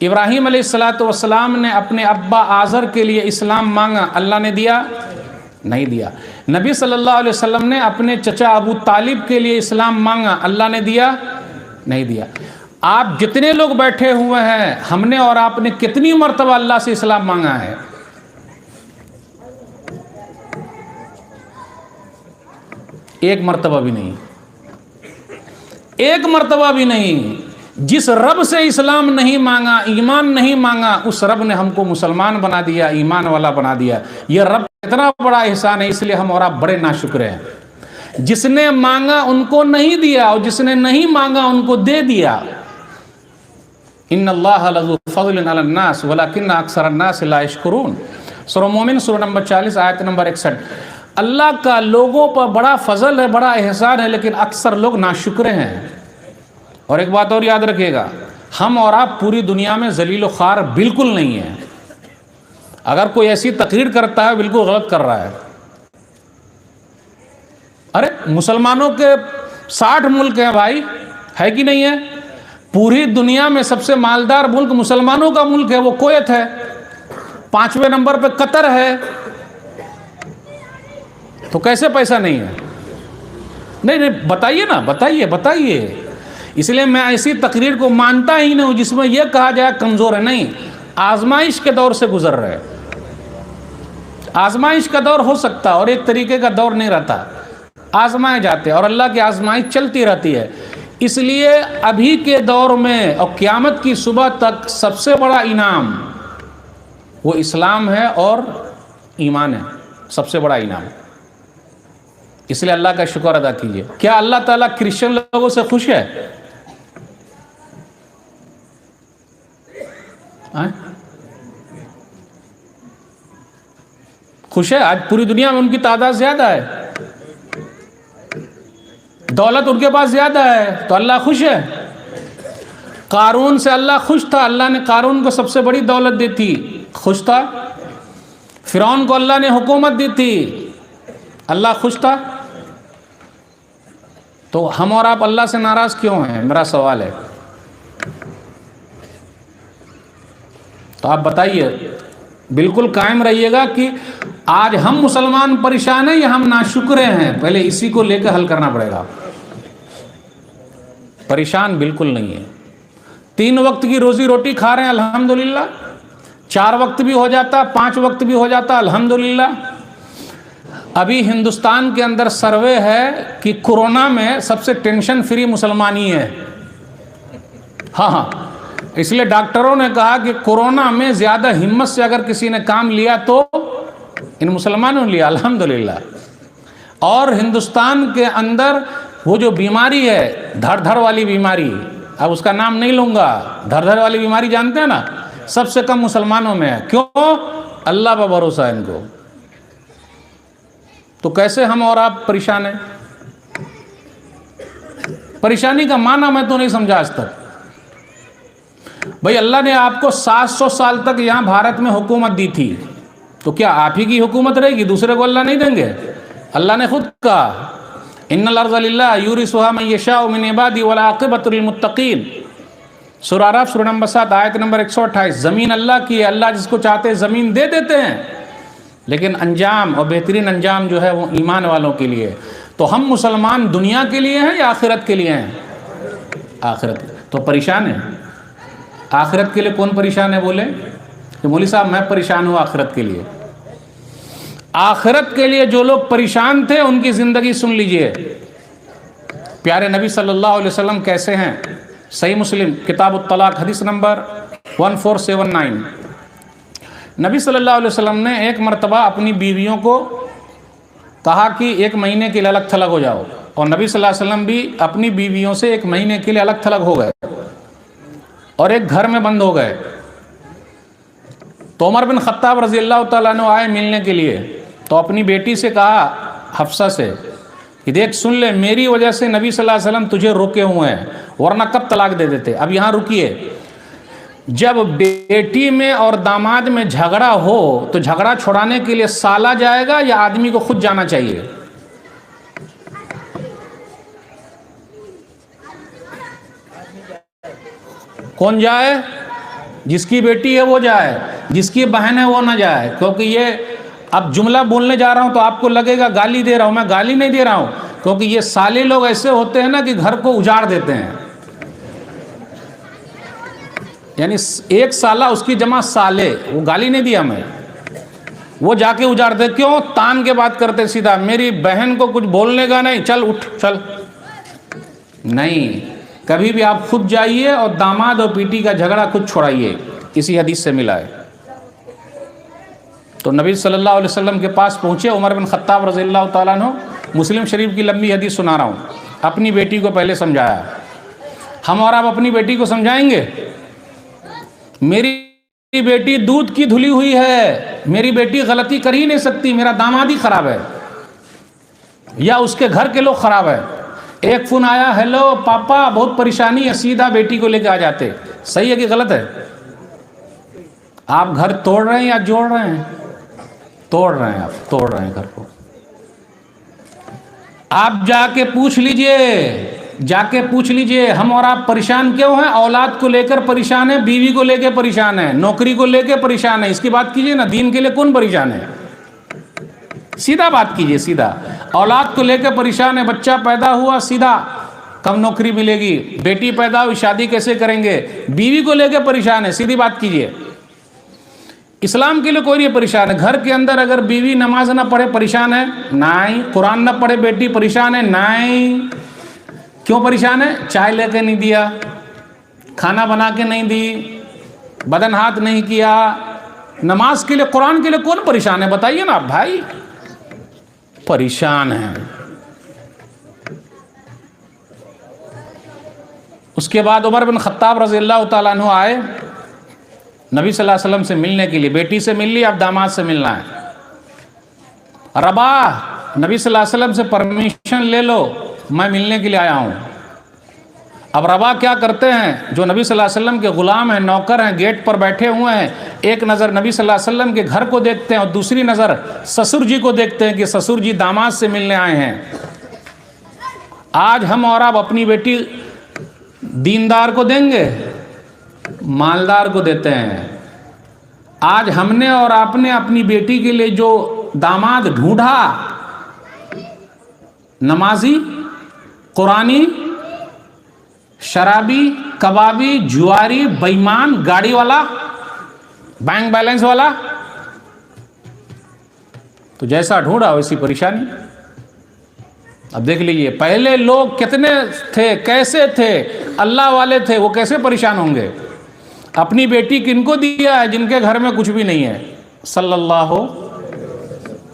ابراہیم علیہ السلام نے اپنے ابا آزر کے لیے اسلام مانگا، اللہ نے دیا؟ نہیں دیا۔ نبی صلی اللہ علیہ وسلم نے اپنے چچا ابو طالب کے لیے اسلام مانگا، اللہ نے دیا؟ نہیں دیا۔ آپ جتنے لوگ بیٹھے ہوئے ہیں، ہم نے اور آپ نے کتنی مرتبہ اللہ سے اسلام مانگا ہے؟ ایک مرتبہ بھی نہیں، ایک مرتبہ بھی نہیں۔ جس رب سے اسلام نہیں مانگا، ایمان نہیں مانگا، اس رب نے ہم کو مسلمان بنا دیا، ایمان والا بنا دیا۔ یہ رب اتنا بڑا احسان ہے، اس لیے ہم اور آپ بڑے ناشکر ہیں۔ جس نے مانگا ان کو نہیں دیا، اور جس نے نہیں مانگا ان کو دے دیا۔ ان اللہ لذو فضل علی الناس ولکن اکثر الناس لا یشکرون۔ سورہ مومن سورہ نمبر 40 آیت نمبر 61۔ اللہ کا لوگوں پر بڑا فضل ہے، بڑا احسان ہے، لیکن اکثر لوگ ناشکرے ہیں۔ اور ایک بات اور یاد رکھیے گا، ہم اور آپ پوری دنیا میں ذلیل و خوار بالکل نہیں ہیں۔ اگر کوئی ایسی تقریر کرتا ہے بالکل غلط کر رہا ہے۔ ارے مسلمانوں کے 60 ملک ہیں بھائی، ہے کہ نہیں ہے؟ پوری دنیا میں سب سے مالدار ملک مسلمانوں کا ملک ہے، وہ کویت ہے۔ 5ویں نمبر پہ قطر ہے، تو کیسے پیسہ نہیں ہے؟ نہیں بتائیے نا، بتائیے۔ اس لیے میں ایسی تقریر کو مانتا ہی نہیں ہوں جس میں یہ کہا جائے کمزور ہے۔ نہیں، آزمائش کے دور سے گزر رہے، آزمائش کا دور ہو سکتا اور ایک طریقے کا دور نہیں رہتا، آزمائے جاتے اور اللہ کی آزمائش چلتی رہتی ہے۔ اس لیے ابھی کے دور میں اور قیامت کی صبح تک سب سے بڑا انعام وہ اسلام ہے اور ایمان ہے، سب سے بڑا انعام۔ اس لیے اللہ کا شکر ادا کیجئے۔ کیا اللہ تعالیٰ کرسچن لوگوں سے خوش ہے؟ خوش ہے؟ آج پوری دنیا میں ان کی تعداد زیادہ ہے، دولت ان کے پاس زیادہ ہے، تو اللہ خوش ہے۔ قارون سے اللہ خوش تھا، اللہ نے قارون کو سب سے بڑی دولت دی تھی، خوش تھا۔ فرعون کو اللہ نے حکومت دی تھی، اللہ خوش تھا۔ تو ہم اور آپ اللہ سے ناراض کیوں ہیں؟ میرا سوال ہے۔ تو آپ بتائیے، بالکل قائم رہیے گا کہ آج ہم مسلمان پریشان ہیں یا ہم ناشکرے ہیں؟ پہلے اسی کو لے کر حل کرنا پڑے گا۔ پریشان بالکل نہیں ہے، 3 وقت کی روزی روٹی کھا رہے ہیں الحمدللہ، 4 وقت بھی ہو جاتا، 5 وقت بھی ہو جاتا الحمدللہ۔ ابھی ہندوستان کے اندر سروے ہے کہ کورونا میں سب سے ٹینشن فری مسلمان ہی ہے۔ ہاں، اس لیے ڈاکٹروں نے کہا کہ کورونا میں زیادہ ہمت سے اگر کسی نے کام لیا تو ان مسلمانوں نے لیا الحمدللہ۔ اور ہندوستان کے اندر وہ جو بیماری ہے دھڑ دھڑ والی بیماری، اب اس کا نام نہیں لوں گا، دھڑ دھڑ والی بیماری جانتے ہیں نا، سب سے کم مسلمانوں میں ہے۔ کیوں؟ اللہ پر بھروسہ ہے ان کو۔ تو کیسے ہم اور آپ پریشان ہیں؟ پریشانی کا معنی میں تو نہیں سمجھا آج تک۔ بھئی اللہ نے آپ کو 700 سال تک یہاں بھارت میں حکومت دی تھی، تو کیا آپ ہی کی حکومت رہے گی؟ دوسرے کو اللہ نہیں دیں گے؟ اللہ نے خود کہا ان الارض للہ یورثھا من یشاء من عبادہ والعاقبۃ للمتقین۔ سورہ اعراف سورہ نمبر 7 آیت نمبر 128۔ زمین اللہ کی ہے، اللہ جس کو چاہتے زمین دے دیتے ہیں، لیکن انجام اور بہترین انجام جو ہے وہ ایمان والوں کے لیے۔ تو ہم مسلمان دنیا کے لیے ہیں یا آخرت کے لیے ہیں؟ آخرت۔ تو پریشان ہیں۔ آخرت کے لیے کون پریشان ہے؟ بولے کہ مولوی صاحب میں پریشان ہوں آخرت کے لیے۔ آخرت کے لیے جو لوگ پریشان تھے ان کی زندگی سن لیجئے۔ پیارے نبی صلی اللہ علیہ وسلم کیسے ہیں؟ صحیح مسلم کتاب الطلاق حدیث نمبر 1479۔ نبی صلی اللہ علیہ وسلم نے ایک مرتبہ اپنی بیویوں کو کہا کہ 1 مہینے کے لیے الگ تھلگ ہو جاؤ، اور نبی صلی اللہ علیہ وسلم بھی اپنی بیویوں سے 1 مہینے کے لیے الگ تھلگ ہو گئے اور ایک گھر میں بند ہو گئے۔ تو عمر بن خطاب رضی اللہ تعالیٰ عنہ آئے ملنے کے لیے، تو اپنی بیٹی سے کہا حفصہ سے کہ دیکھ سن لے، میری وجہ سے نبی صلی اللہ علیہ وسلم تجھے روکے ہوئے ہیں، ورنہ کب طلاق دے دیتے۔ اب یہاں رکیے، جب بیٹی میں اور داماد میں جھگڑا ہو تو جھگڑا چھڑانے کے لیے سالا جائے گا یا آدمی کو خود جانا چاہیے؟ کون جائے؟ جس کی بیٹی ہے وہ جائے، جس کی بہن ہے وہ نہ جائے، کیونکہ یہ اب جملہ بولنے جا رہا ہوں تو آپ کو لگے گا گالی دے رہا ہوں، میں گالی نہیں دے رہا ہوں، کیونکہ یہ سالے لوگ ایسے ہوتے ہیں نا کہ گھر کو اجاڑ دیتے ہیں، یعنی ایک سالہ اس کی جمع سالے، وہ گالی نہیں دیا میں، وہ جا کے اجاڑتے، کیوں؟ تان کے بات کرتے سیدھا، میری بہن کو کچھ بولنے کا نہیں، چل اٹھ چل، نہیں، کبھی بھی آپ خود جائیے اور داماد اور بیٹی کا جھگڑا خود چھوڑائیے، اسی حدیث سے ملا ہے۔ تو نبی صلی اللہ علیہ وسلم کے پاس پہنچے عمر بن خطاب رضی اللہ تعالیٰ عنہ، مسلم شریف کی لمبی حدیث سنا رہا ہوں، اپنی بیٹی کو پہلے سمجھایا۔ ہم اور آپ اپنی بیٹی کو سمجھائیں گے؟ میری بیٹی دودھ کی دھلی ہوئی ہے، میری بیٹی غلطی کر ہی نہیں سکتی، میرا داماد ہی خراب ہے یا اس کے گھر کے لوگ خراب ہے۔ ایک فون آیا، ہیلو پاپا بہت پریشانی ہے، سیدھا بیٹی کو لے کے آ جاتے، صحیح ہے کہ غلط ہے؟ آپ گھر توڑ رہے ہیں یا جوڑ رہے ہیں؟ توڑ رہے ہیں، آپ توڑ رہے ہیں گھر کو۔ آپ جا کے پوچھ لیجئے ہم اور آپ پریشان کیوں ہیں؟ اولاد کو لے کر پریشان ہیں، بیوی کو لے کے پریشان ہیں، نوکری کو لے کے پریشان ہیں، اس کی بات کیجئے نا، دین کے لئے کون پریشان ہے؟ سیدھا بات کیجئے، سیدھا۔ اولاد کو لے کے پریشان ہے، بچہ پیدا ہوا سیدھا کب نوکری ملے گی، بیٹی پیدا ہوئی شادی کیسے کریں گے، بیوی کو لے کے پریشان ہے، سیدھی بات کیجئے۔ اسلام کے لیے کوئی نہیں پریشان ہے، گھر کے اندر اگر بیوی نماز نہ پڑھے پریشان ہے؟ نہیں۔ قرآن نہ پڑھے بیٹی پریشان ہے؟ نہیں۔ کیوں پریشان ہے؟ چائے لے کے نہیں دیا، کھانا بنا کے نہیں دی، بدن ہاتھ نہیں کیا۔ نماز کے لیے قرآن کے لیے کون پریشان ہے؟ بتائیے نا بھائی، پریشان ہیں۔ اس کے بعد عمر بن خطاب رضی اللہ تعالیٰ عنہ آئے نبی صلی اللہ علیہ وسلم سے ملنے کے لیے، بیٹی سے مل لی، اب داماد سے ملنا ہے۔ ربا، نبی صلی اللہ علیہ وسلم سے پرمیشن لے لو، میں ملنے کے لیے آیا ہوں۔ اب ربا کیا کرتے ہیں، جو نبی صلی اللہ علیہ وسلم کے غلام ہیں، نوکر ہیں، گیٹ پر بیٹھے ہوئے ہیں، ایک نظر نبی صلی اللہ علیہ وسلم کے گھر کو دیکھتے ہیں اور دوسری نظر سسر جی کو دیکھتے ہیں کہ سسر جی داماد سے ملنے آئے ہیں۔ آج ہم اور آپ اپنی بیٹی دیندار کو دیں گے، مالدار کو دیتے ہیں۔ آج ہم نے اور آپ نے اپنی بیٹی کے لیے جو داماد ڈھونڈا، نمازی، قرآنی، شرابی، کبابی، جواری، بےایمان، گاڑی والا، بینک بیلنس والا، تو جیسا ڈھونڈا ویسی پریشانی۔ اب دیکھ لیجئے پہلے لوگ کتنے تھے، کیسے تھے، اللہ والے تھے، وہ کیسے پریشان ہوں گے۔ اپنی بیٹی کن کو دیا ہے؟ جن کے گھر میں کچھ بھی نہیں ہے، صلی اللہ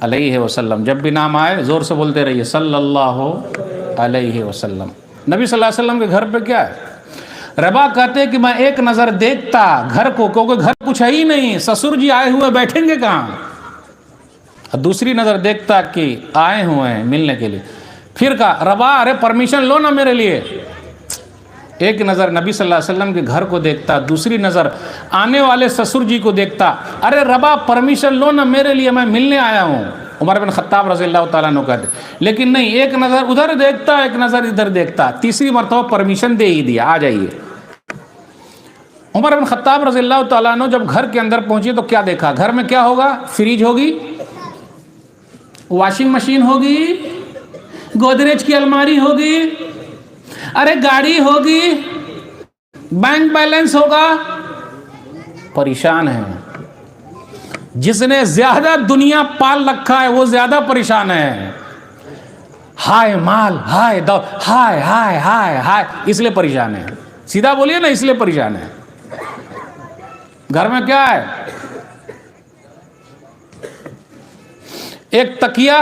علیہ وسلم۔ جب بھی نام آئے زور سے بولتے رہیے، صلی اللہ علیہ وسلم۔ نبی صلی اللہ علیہ وسلم کے گھر پہ کیا ہے؟ ربا کہتے کہ میں ایک نظر دیکھتا گھر کو، کیونکہ گھر کچھ ہے ہی نہیں، سسر جی آئے ہوئے بیٹھیں گے کہاں، دوسری نظر دیکھتا کہ آئے ہوئے ہیں ملنے کے لیے۔ پھر کہا ربا ارے پرمیشن لو نا میرے لیے۔ ایک نظر نبی صلی اللہ علیہ وسلم کے گھر کو دیکھتا، دوسری نظر آنے والے سسر جی کو دیکھتا، ارے ربا پرمیشن لو نا میرے لیے، میں ملنے آیا ہوں۔ عمر بن خطاب رضی اللہ تعالیٰ عنہ کہتے، لیکن نہیں، ایک نظر ادھر دیکھتا، ایک نظر ادھر دیکھتا، تیسری مرتبہ پرمیشن دے ہی دیا، آ جائیے۔ عمر بن خطاب رضی اللہ تعالیٰ عنہ جب گھر کے اندر پہنچے تو کیا دیکھا؟ گھر میں کیا ہوگا؟ فریج ہوگی، واشنگ مشین ہوگی، گودریج کی الماری ہوگی، ارے گاڑی ہوگی، بینک بیلنس ہوگا۔ پریشان ہے۔ جس نے زیادہ دنیا پال رکھا ہے وہ زیادہ پریشان ہے۔ ہائے مال، ہائے دو، ہائے ہائے ہائے ہائے، اس لیے پریشان ہے۔ سیدھا بولیے نا، اس لیے پریشان ہے۔ گھر میں کیا ہے؟ ایک تکیہ،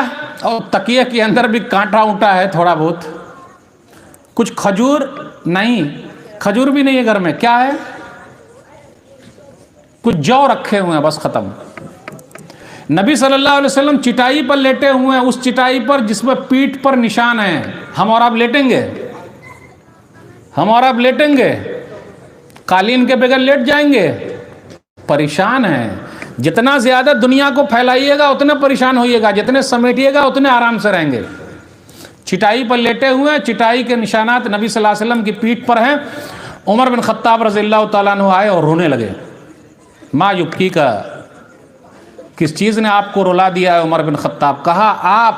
اور تکیہ کے اندر بھی کانٹا اونٹا ہے تھوڑا بہت، کچھ کھجور نہیں، کھجور بھی نہیں ہے گھر میں، کیا ہے؟ کچھ جو رکھے ہوئے ہیں، بس ختم۔ نبی صلی اللہ علیہ وسلم چٹائی پر لیٹے ہوئے ہیں، اس چٹائی پر جس میں پیٹھ پر نشان ہیں۔ ہم اور آپ لیٹیں گے؟ ہم اور آپ لیٹیں گے؟ قالین کے بغیر لیٹ جائیں گے؟ پریشان ہیں۔ جتنا زیادہ دنیا کو پھیلائیے گا اتنے پریشان ہوئیے گا، جتنے سمیٹیے گا اتنے آرام سے رہیں گے۔ چٹائی پر لیٹے ہوئے ہیں، چٹائی کے نشانات نبی صلی اللہ علیہ وسلم کی پیٹھ پر ہیں۔ عمر بن خطاب رضی اللہ تعالیٰ عنہ آئے اور رونے لگے۔ ما یبکی کا، کس چیز نے آپ کو رلا دیا ہے عمر بن خطاب؟ کہا آپ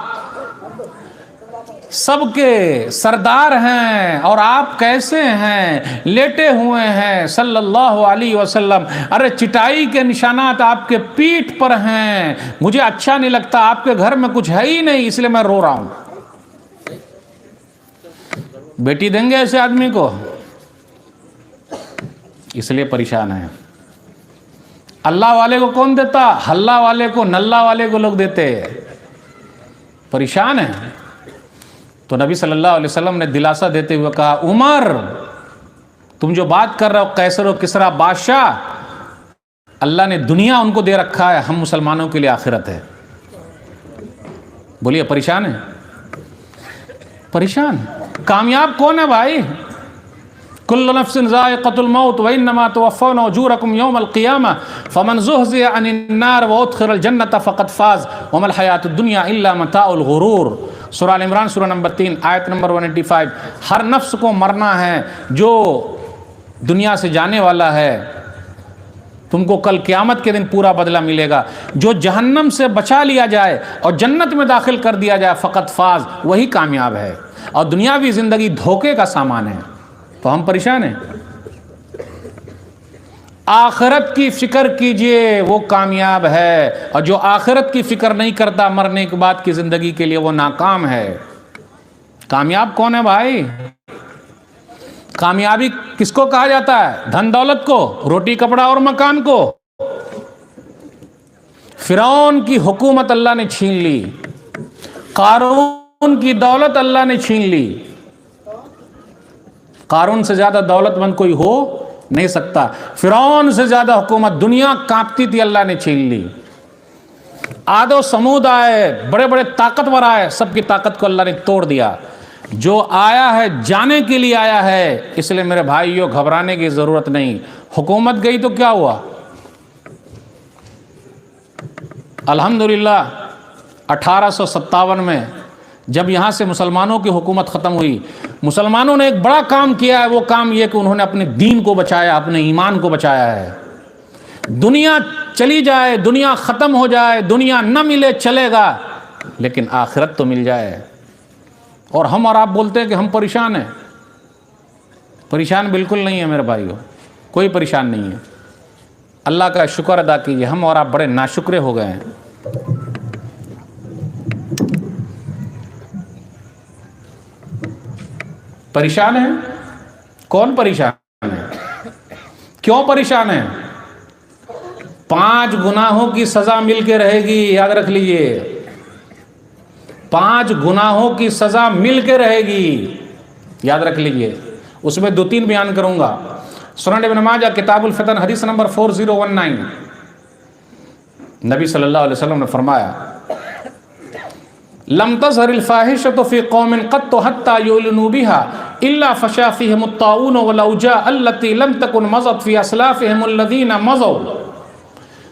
سب کے سردار ہیں اور آپ کیسے ہیں، لیٹے ہوئے ہیں صلی اللہ علیہ وسلم، ارے چٹائی کے نشانات آپ کے پیٹھ پر ہیں، مجھے اچھا نہیں لگتا، آپ کے گھر میں کچھ ہے ہی نہیں، اس لیے میں رو رہا ہوں۔ بیٹی دیں گے ایسے آدمی کو؟ اس لیے پریشان ہیں۔ اللہ والے کو کون دیتا؟ ہلہ والے کو، نلہ والے کو لوگ دیتے، پریشان ہیں۔ تو نبی صلی اللہ علیہ وسلم نے دلاسا دیتے ہوئے کہا عمر تم جو بات کر رہے ہو قیصر و کسریٰ بادشاہ، اللہ نے دنیا ان کو دے رکھا ہے، ہم مسلمانوں کے لیے آخرت ہے۔ بولیے پریشان ہے؟ پریشان۔ کامیاب کون ہے بھائی؟ کل نفس ذائقۃ الموت وانما توفون اجورکم یوم القیامہ فمن زحزح عن النار وادخل الجنۃ فقد فاز وما الحیاۃ الدنیا الا متاع الغرور۔ سورہ ال عمران سورہ نمبر 3 آیت نمبر 185۔ ہر نفس کو مرنا ہے جو دنیا سے جانے والا ہے، تم کو کل قیامت کے دن پورا بدلہ ملے گا۔ جو جہنم سے بچا لیا جائے اور جنت میں داخل کر دیا جائے فقط فاز، وہی کامیاب ہے، اور دنیاوی زندگی دھوکے کا سامان ہے۔ تو ہم پریشان ہیں۔ آخرت کی فکر کیجئے، وہ کامیاب ہے، اور جو آخرت کی فکر نہیں کرتا مرنے کے بعد کی زندگی کے لیے وہ ناکام ہے۔ کامیاب کون ہے بھائی؟ کامیابی کس کو کہا جاتا ہے؟ دھن دولت کو، روٹی کپڑا اور مکان کو؟ فرعون کی حکومت اللہ نے چھین لی، قارون کی دولت اللہ نے چھین لی۔ قارون سے زیادہ دولت مند کوئی ہو نہیں سکتا، فرعون سے زیادہ حکومت دنیا کانپتی تھی، اللہ نے چھین لی۔ عاد و سمود آئے، بڑے بڑے طاقتور آئے، سب کی طاقت کو اللہ نے توڑ دیا۔ جو آیا ہے جانے کے لیے آیا ہے، اس لیے میرے بھائیوں گھبرانے کی ضرورت نہیں۔ حکومت گئی تو کیا ہوا؟ الحمدللہ 1857 میں جب یہاں سے مسلمانوں کی حکومت ختم ہوئی، مسلمانوں نے ایک بڑا کام کیا ہے، وہ کام یہ کہ انہوں نے اپنے دین کو بچایا، اپنے ایمان کو بچایا ہے۔ دنیا چلی جائے، دنیا ختم ہو جائے، دنیا نہ ملے چلے گا، لیکن آخرت تو مل جائے۔ اور ہم اور آپ بولتے ہیں کہ ہم پریشان ہیں۔ پریشان بالکل نہیں ہے میرے بھائیو، کوئی پریشان نہیں ہے۔ اللہ کا شکر ادا کیجئے، ہم اور آپ بڑے ناشکرے ہو گئے ہیں۔ پریشان ہیں؟ کون پریشان ہے؟ کیوں پریشان ہے؟ 5 گناہوں کی سزا مل کے رہے گی، یاد رکھ لیجئے، 5 گناہوں کی سزا مل کے رہے گی، یاد رکھ لیجئے۔ اس میں 2-3 بیان کروں گا۔ سنن ابن ماجہ کتاب الفتن حدیث نمبر 4019، نبی صلی اللہ علیہ وسلم نے فرمایا لم تظہر الفاحشۃ فی قوم قط حتی یعلنوا بها الا فشا فیہم الطاعون والاوجاع التي لم تکن مضت فی اسلافہم الذین مضوا۔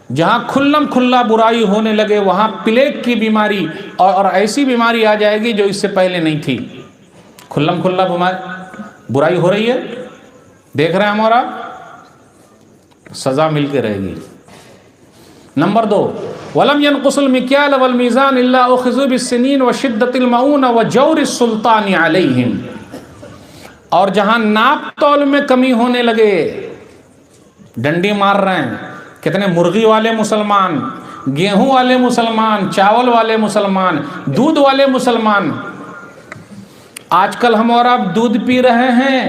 جہاں کھلم کھلا برائی ہونے لگے وہاں پلیگ کی بیماری اور ایسی بیماری آ جائے گی جو اس سے پہلے نہیں تھی۔ کھلم کھلا برائی ہو رہی ہے، دیکھ رہے ہیں ہمارا، سزا مل کے رہے گی۔ نمبر 2، وَلَمْ يَنْقُصُ الْمِكْيَالَ وَالْمِيزَانِ إِلَّا أُخِذُوا بِالسِّنِينِ وَشِدَّةِ الْمَعُونَ وَجَوْرِ السُّلْطَانِ عَلَيْهِمْ۔ اور جہاں ناپ تول میں کمی ہونے لگے، ڈنڈی مار رہے ہیں، کتنے مرغی والے مسلمان، گیہوں والے مسلمان، چاول والے مسلمان، دودھ والے مسلمان۔ آج کل ہم اور آپ دودھ پی رہے ہیں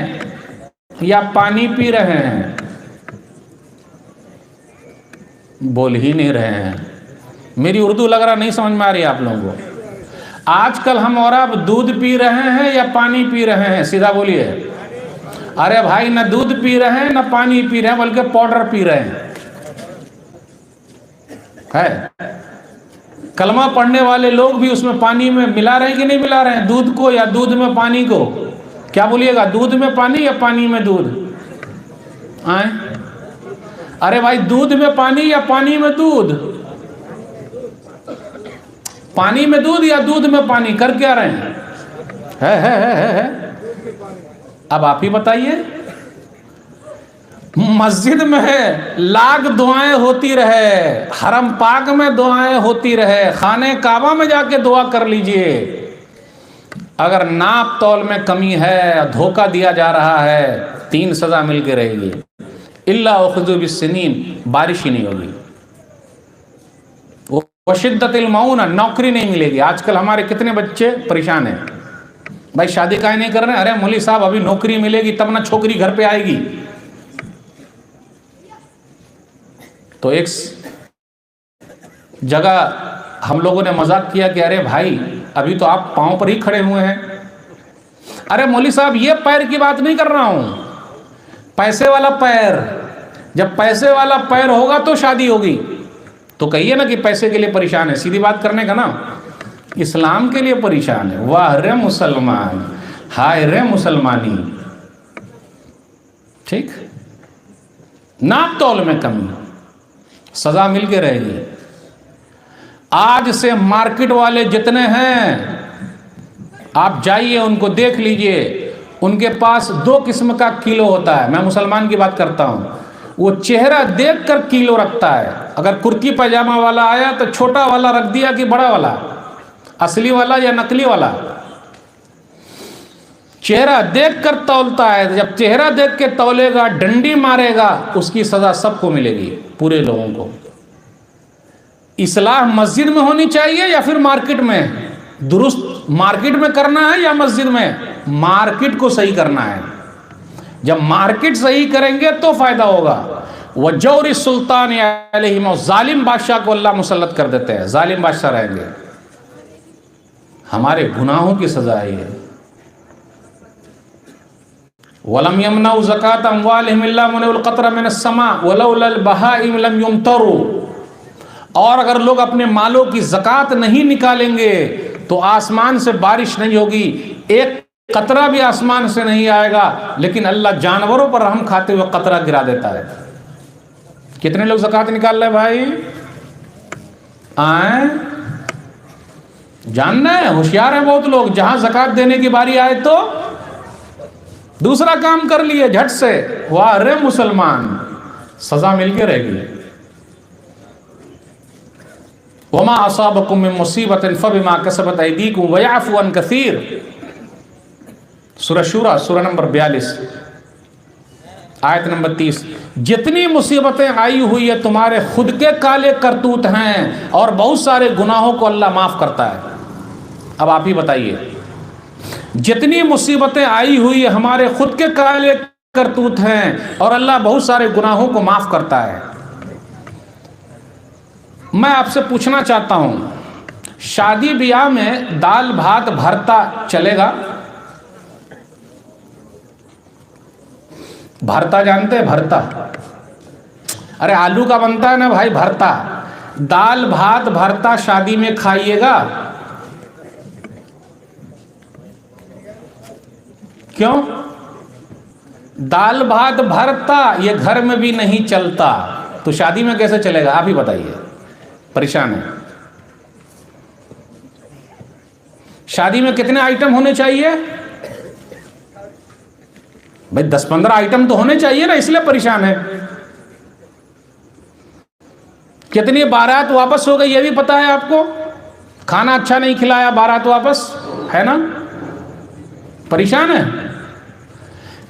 یا پانی پی رہے ہیں؟ بول ہی نہیں رہے ہیں۔ میری اردو لگ رہا نہیں سمجھ میں آ رہی ہے آپ لوگوں کو۔ آج کل ہم اور آپ دودھ پی رہے ہیں یا پانی پی رہے ہیں؟ سیدھا بولیے۔ ارے بھائی نہ دودھ پی رہے ہیں نہ پانی پی رہے ہیں، بلکہ پاؤڈر پی رہے ہیں۔ ہے کلمہ پڑھنے والے لوگ بھی اس میں پانی میں ملا رہے ہیں کہ نہیں ملا رہے ہیں؟ دودھ کو یا دودھ میں پانی کو؟ کیا بولیے گا، دودھ میں پانی یا پانی میں دودھ؟ آئیں، ارے بھائی دودھ میں پانی یا پانی میں دودھ؟ پانی میں دودھ یا دودھ میں پانی؟ کر کیا رہے ہیں؟ ہے اب آپ ہی بتائیے۔ مسجد میں لاکھ دعائیں ہوتی رہے، حرم پاک میں دعائیں ہوتی رہے، خانہ کعبہ میں جا کے دعا کر لیجئے، اگر ناپ تول میں کمی ہے، دھوکہ دیا جا رہا ہے، 3 سزا مل کے رہے گی۔ الا اخذوا بالسنین، بارش ہی نہیں ہوگی، وشدت المعونہ، نوکری نہیں ملے گی۔ آج کل ہمارے کتنے بچے پریشان ہیں، بھائی شادی کائیں نہیں کر رہے ہیں؟ ارے مولوی صاحب ابھی نوکری ملے گی تب نہ چھوکری گھر پہ آئے گی۔ تو ایک جگہ ہم لوگوں نے مذاق کیا کہ ارے بھائی ابھی تو آپ پاؤں پر ہی کھڑے ہوئے ہیں۔ ارے مولوی صاحب یہ پیر کی بات نہیں کر رہا ہوں، پیسے والا پیر، جب پیسے والا پیر ہوگا تو شادی ہوگی۔ تو کہیے نا کہ پیسے کے لیے پریشان ہے، سیدھی بات کرنے کا نا، اسلام کے لیے پریشان ہے۔ واہ رے مسلمان، ہائے رے مسلمانی، ٹھیک، ناپ تول میں کمی، سزا مل کے رہے گی۔ آج سے مارکیٹ والے جتنے ہیں آپ جائیے ان کو دیکھ لیجئے، ان کے پاس 2 قسم کا کلو ہوتا ہے، میں مسلمان کی بات کرتا ہوں، وہ چہرہ دیکھ کر کلو رکھتا ہے۔ اگر کرتی پاجامہ والا آیا تو چھوٹا والا رکھ دیا کہ بڑا والا، اصلی والا یا نقلی والا، چہرہ دیکھ کر تولتا ہے۔ جب چہرہ دیکھ کے تولے گا، ڈنڈی مارے گا، اس کی سزا سب کو ملے گی، پورے لوگوں کو۔ اصلاح مسجد میں ہونی چاہیے یا پھر مارکیٹ میں؟ درست مارکیٹ میں کرنا ہے یا مسجد میں؟ مارکیٹ کو صحیح کرنا ہے۔ جب مارکیٹ صحیح کریں گے تو فائدہ ہوگا۔ وجور السلطان علیہم، ظالم بادشاہ کو اللہ مسلط کر دیتے ہیں، ظالم بادشاہ رہیں گے۔ ہمارے گناہوں کی سزا ہے یہ۔ وَلَمْ يَمْنَعُوا زَكَاةَ أَمْوَالِهِمْ إِلَّا مُنِعُوا الْقَطْرَ مِنَ السَّمَاءِ وَلَوْلَا الْبَهَائِمُ لَمْ يُمْطَرُوا، اور اگر لوگ اپنے مالوں کی زکوٰۃ نہیں نکالیں گے تو آسمان سے بارش نہیں ہوگی، ایک قطرہ بھی آسمان سے نہیں آئے گا، لیکن اللہ جانوروں پر رحم کھاتے ہوئے قطرہ گرا دیتا ہے۔ کتنے لوگ زکوٰۃ نکال رہے بھائی؟ آئیں جاننا ہے، ہوشیار ہیں بہت لوگ، جہاں زکوٰۃ دینے کی باری آئے تو دوسرا کام کر لیے جھٹ سے۔ واہ رے مسلمان، سزا مل کے رہے گی۔ وما اصابکم من مصیبت فبما کسبت ایدیکم ویعفو عن کثیر، سورہ شورى سورہ نمبر 42 آیت نمبر 30۔ جتنی مصیبتیں آئی ہوئی ہے تمہارے خود کے کالے کرتوت ہیں، اور بہت سارے گناہوں کو اللہ معاف کرتا ہے۔ اب آپ ہی بتائیے، جتنی مصیبتیں آئی ہوئی ہے ہمارے خود کے کالے کرتوت ہیں، اور اللہ بہت سارے گناہوں کو معاف کرتا ہے۔ میں آپ سے پوچھنا چاہتا ہوں، شادی بیاہ میں دال بھات بھرتا چلے گا؟ بھرتا جانتے ہیں؟ بھرتا، ارے آلو کا بنتا ہے نا بھائی بھرتا، دال بھات بھرتا شادی میں کھائیے گا؟ کیوں؟ دال بھات بھرتا یہ گھر میں بھی نہیں چلتا، تو شادی میں کیسے چلے گا؟ آپ ہی بتائیے، پریشان ہے۔ شادی میں کتنے آئٹم ہونے چاہیے بھائی؟ 10-15 آئٹم تو ہونے چاہیے نا، اس لیے پریشان ہے۔ کتنی بارات واپس ہو گئی یہ بھی پتا ہے آپ کو؟ کھانا اچھا نہیں کھلایا، بارات واپس ہے نا، پریشان ہے۔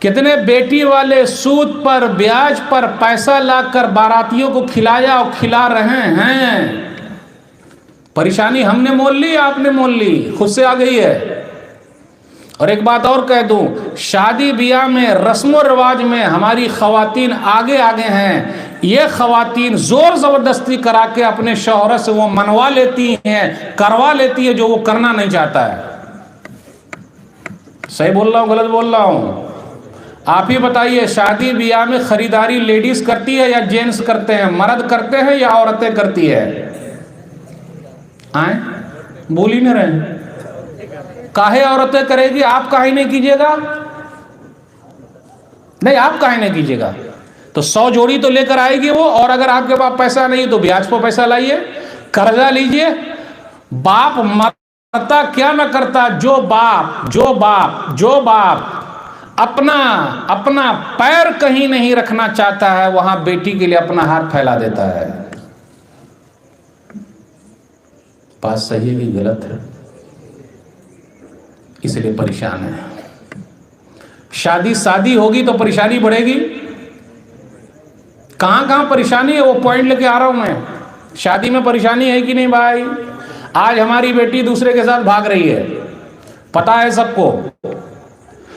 کتنے بیٹی والے سود پر بیاج پر پیسہ لا کر باراتیوں کو کھلایا اور کھلا رہے ہیں، پریشانی ہم نے مول لی، آپ نے مول لی، خود سے آ گئی ہے۔ اور ایک بات اور کہہ دوں، شادی بیاہ میں رسم و رواج میں ہماری خواتین آگے آگے ہیں۔ یہ خواتین زور زبردستی کرا کے اپنے شوہر سے وہ منوا لیتی ہیں، کروا لیتی ہے جو وہ کرنا نہیں چاہتا ہے۔ صحیح بول رہا ہوں غلط بول رہا ہوں؟ آپ ہی بتائیے، شادی بیاہ میں خریداری لیڈیز کرتی ہے یا جینٹس کرتے ہیں؟ مرد کرتے ہیں یا عورتیں کرتی ہے؟ آئیں بول ہی نہیں رہے۔ کاہے عورتیں کرے گی، آپ کاہے نہیں کیجیے گا؟ نہیں، آپ کاہے نہیں کیجیے گا؟ تو 100 جوڑی تو لے کر آئے گی وہ، اور اگر آپ کے پاس پیسہ نہیں تو بیاج پر پیسہ لائیے، قرضہ لیجیے۔ باپ مرتا کیا نہ کرتا، جو باپ اپنا پیر کہیں نہیں رکھنا چاہتا ہے، وہاں بیٹی کے لیے اپنا ہاتھ پھیلا دیتا ہے۔ بات صحیح ہے کہ غلط ہے؟ اس لیے پریشان ہے۔ شادی ہوگی تو پریشانی بڑھے گی۔ کہاں پریشانی ہے وہ پوائنٹ لے کے آ رہا ہوں میں۔ شادی میں پریشانی ہے کہ نہیں بھائی؟ آج ہماری بیٹی دوسرے کے ساتھ بھاگ رہی ہے، پتا ہے سب کو۔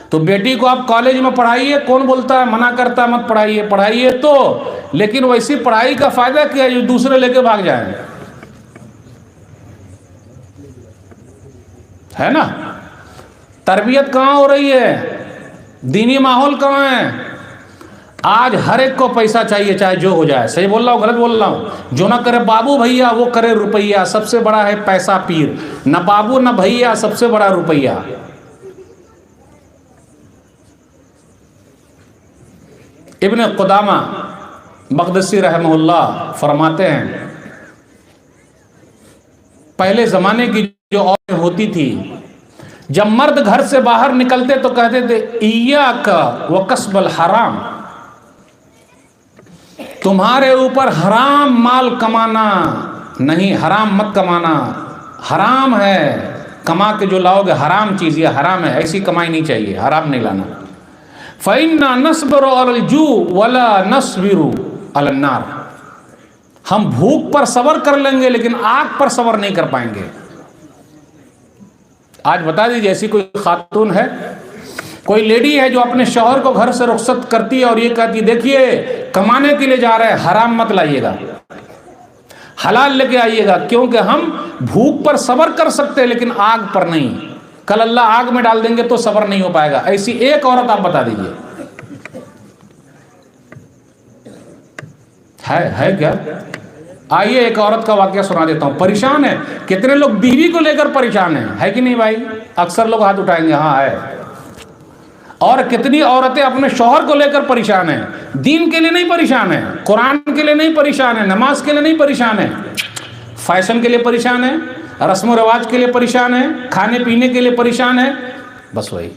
تو بیٹی کو آپ کالج میں پڑھائیے، کون بولتا ہے منع کرتا ہے مت پڑھائیے تو، لیکن ویسی پڑھائی کا فائدہ کیا جو دوسرے لے کے بھاگ جائیں؟ ہے نا؟ تربیت کہاں ہو رہی ہے؟ دینی ماحول کہاں ہے؟ آج ہر ایک کو پیسہ چاہیے، چاہے جو ہو جائے۔ صحیح بول رہا ہوں غلط بول رہا ہوں؟ جو نہ کرے بابو بھیا وہ کرے روپیہ، سب سے بڑا ہے پیسہ پیر۔ نہ بابو نہ بھیا، سب سے بڑا روپیہ۔ ابن قدامہ مقدسی رحمہ اللہ فرماتے ہیں، پہلے زمانے کی جو عورتیں ہوتی تھی، جب مرد گھر سے باہر نکلتے تو کہتے تھے ایاک وکسب الحرام، تمہارے اوپر حرام مال کمانا نہیں، حرام مت کمانا، حرام ہے کما کے جو لاؤ گے حرام چیز، یہ حرام ہے، ایسی کمائی نہیں چاہیے، حرام نہیں لانا۔ فَإِنَّا نَصْبِرُ عَلَى الْجُوعِ وَلَا نَصْبِرُ عَلَى النَّارِ، ہم بھوک پر صبر کر لیں گے لیکن آگ پر صبر نہیں کر پائیں گے۔ آج بتا دیجیے ایسی کوئی خاتون ہے، کوئی لیڈی ہے جو اپنے شوہر کو گھر سے رخصت کرتی ہے اور یہ کہتی ہے دیکھیے کمانے کے لیے جا رہے ہیں، حرام مت لائیے گا، حلال لے کے آئیے گا، کیونکہ ہم بھوک پر صبر کر سکتے لیکن آگ پر نہیں، کل اللہ آگ میں ڈال دیں گے تو صبر نہیں ہو پائے گا۔ ایسی ایک عورت آپ بتا دیجیے ہے کیا؟ آئیے ایک عورت کا واقعہ سنا دیتا ہوں، پریشان ہے۔ کتنے لوگ بیوی کو لے کر پریشان ہیں، ہے کہ نہیں بھائی؟ اکثر لوگ ہاتھ اٹھائیں گے ہاں ہے۔ اور کتنی عورتیں اپنے شوہر کو لے کر پریشان ہیں، دین کے لیے نہیں پریشان ہیں، قرآن کے لیے نہیں پریشان ہیں، نماز کے لیے نہیں پریشان ہیں، فیشن کے لیے پریشان ہیں، رسم و رواج کے لیے پریشان ہیں، کھانے پینے کے لیے پریشان ہیں، بس وہی۔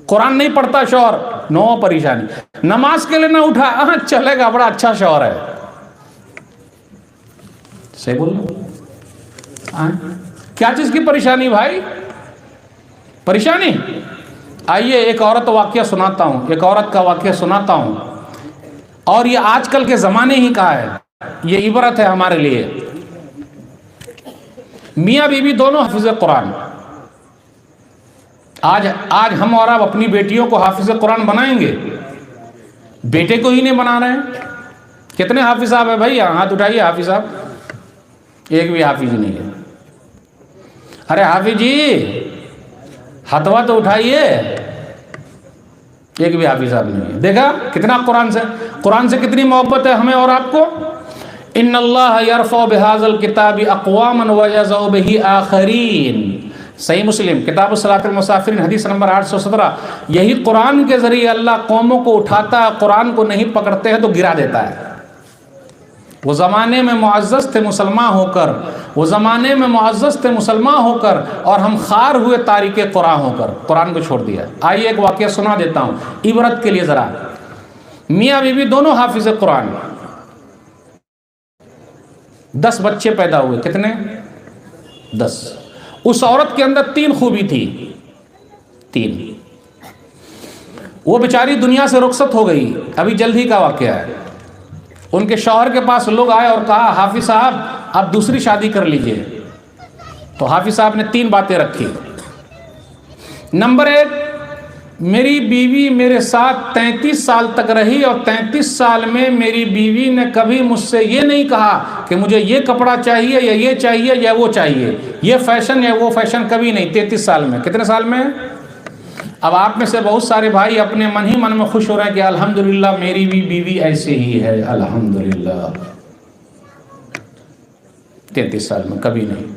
قرآن نہیں پڑھتا شوہر، نو پریشانی، نماز کے لیے نہ اٹھا، ہاں چلے گا بڑا اچھا شوہر ہے۔ صحیح بول رہا ہوں؟ کیا چیز کی پریشانی بھائی؟ پریشانی؟ آئیے ایک عورت واقعہ سناتا ہوں، ایک عورت کا واقعہ سناتا ہوں، اور یہ آج کل کے زمانے ہی کا ہے، یہ عبرت ہے ہمارے لیے۔ میاں بیوی دونوں حافظ قرآن، آج ہم اور آپ اپنی بیٹیوں کو حافظ قرآن بنائیں گے، بیٹے کو ہی نہیں بنا رہے ہیں۔ کتنے حافظ صاحب ہیں بھائی؟ ہاتھ اٹھائیے حافظ صاحب، ایک بھی حافظ نہیں ہے۔ ارے حافظ جی ہتھوا تو اٹھائیے، ایک بھی حافظ صاحب نہیں ہے۔ دیکھا کتنا قرآن سے کتنی محبت ہے ہمیں اور آپ کو۔ ان اللہ یرفع بہذا الکتاب اقواما ویضع بہ آخرین، صحیح مسلم کتاب الصلاۃ المسافرین حدیث نمبر 817۔ یہی قرآن کے ذریعے اللہ قوموں کو اٹھاتا ہے، قرآن کو نہیں پکڑتے ہیں تو گرا دیتا ہے۔ وہ زمانے میں معزز تھے مسلمان ہو کر، وہ زمانے میں معزز تھے مسلمان ہو کر، اور ہم خار ہوئے تارک قرآن ہو کر، قرآن کو چھوڑ دیا۔ آئیے ایک واقعہ سنا دیتا ہوں عبرت کے لیے ذرا۔ میاں بیوی دونوں حافظ قرآن، 10 بچے پیدا ہوئے، کتنے؟ 10۔ اس عورت کے اندر 3 خوبی تھی، 3۔ وہ بیچاری دنیا سے رخصت ہو گئی، ابھی جلد ہی کا واقعہ ہے۔ ان کے شوہر کے پاس لوگ آئے اور کہا حافظ صاحب آپ دوسری شادی کر لیجئے۔ تو حافظ صاحب نے 3 باتیں رکھی۔ نمبر 1، میری بیوی میرے ساتھ 33 سال تک رہی، اور 33 سال میں میری بیوی نے کبھی مجھ سے یہ نہیں کہا کہ مجھے یہ کپڑا چاہیے یا یہ چاہیے یا وہ چاہیے، یہ فیشن یا وہ فیشن، کبھی نہیں۔ 33 سال میں، کتنے سال میں؟ اب آپ میں سے بہت سارے بھائی اپنے من ہی من میں خوش ہو رہے ہیں کہ الحمدللہ میری بھی بیوی ایسے ہی ہے، الحمدللہ۔ 33 سال میں کبھی نہیں۔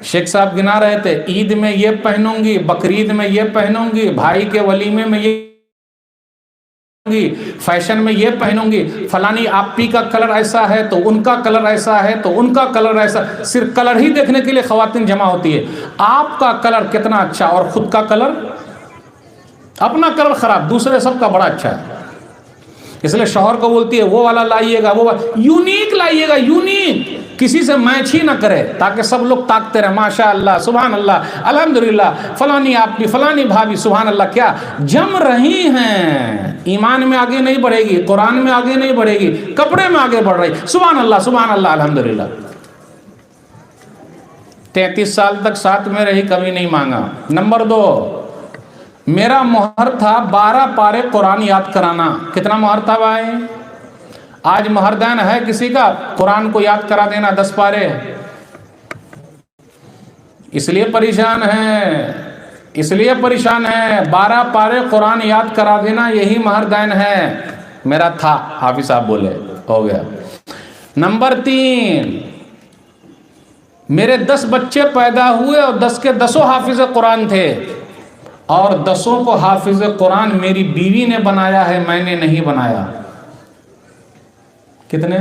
شیخ صاحب گنا رہے تھے، عید میں یہ پہنوں گی، بقرعید میں یہ پہنوں گی، بھائی کے ولیمے میں یہ پہنوں گی، فیشن میں یہ پہنوں گی، فلانی آپی کا کلر ایسا ہے تو ان کا کلر ایسا ہے تو ان کا کلر ایسا۔ صرف کلر ہی دیکھنے کے لیے خواتین جمع ہوتی ہے۔ آپ کا کلر کتنا اچھا اور خود کا کلر؟ اپنا کلر خراب، دوسرے سب کا بڑا اچھا ہے. اس لیے شوہر کو بولتی ہے وہ والا لائیے گا، وہ یونیک لائیے گا، یونیک، کسی سے میچ ہی نہ کرے، تاکہ سب لوگ تاکتے رہے ماشاء اللہ سبحان اللہ الحمدللہ فلانی آپ کی فلانی بھابھی سبحان اللہ کیا جم رہی ہیں. ایمان میں آگے نہیں بڑھے گی، قرآن میں آگے نہیں بڑھے گی، کپڑے میں آگے بڑھ رہی، سبحان اللہ الحمدللہ. 33 سال تک ساتھ میں رہی، کبھی نہیں مانگا. نمبر 2، میرا مہر تھا 12 پارے قرآن یاد کرانا. کتنا مہر تھا بھائی؟ آج مہر دین ہے کسی کا قرآن کو یاد کرا دینا 10 پارے؟ اس لیے پریشان ہے 12 پارے قرآن یاد کرا دینا یہی مہر دین ہے. میرا تھا، حافظ صاحب بولے، ہو گیا. نمبر 3، میرے 10 بچے پیدا ہوئے اور 10 کے 10 حافظ قرآن تھے، اور 10 کو حافظ قرآن میری بیوی نے بنایا ہے، میں نے نہیں بنایا. کتنے؟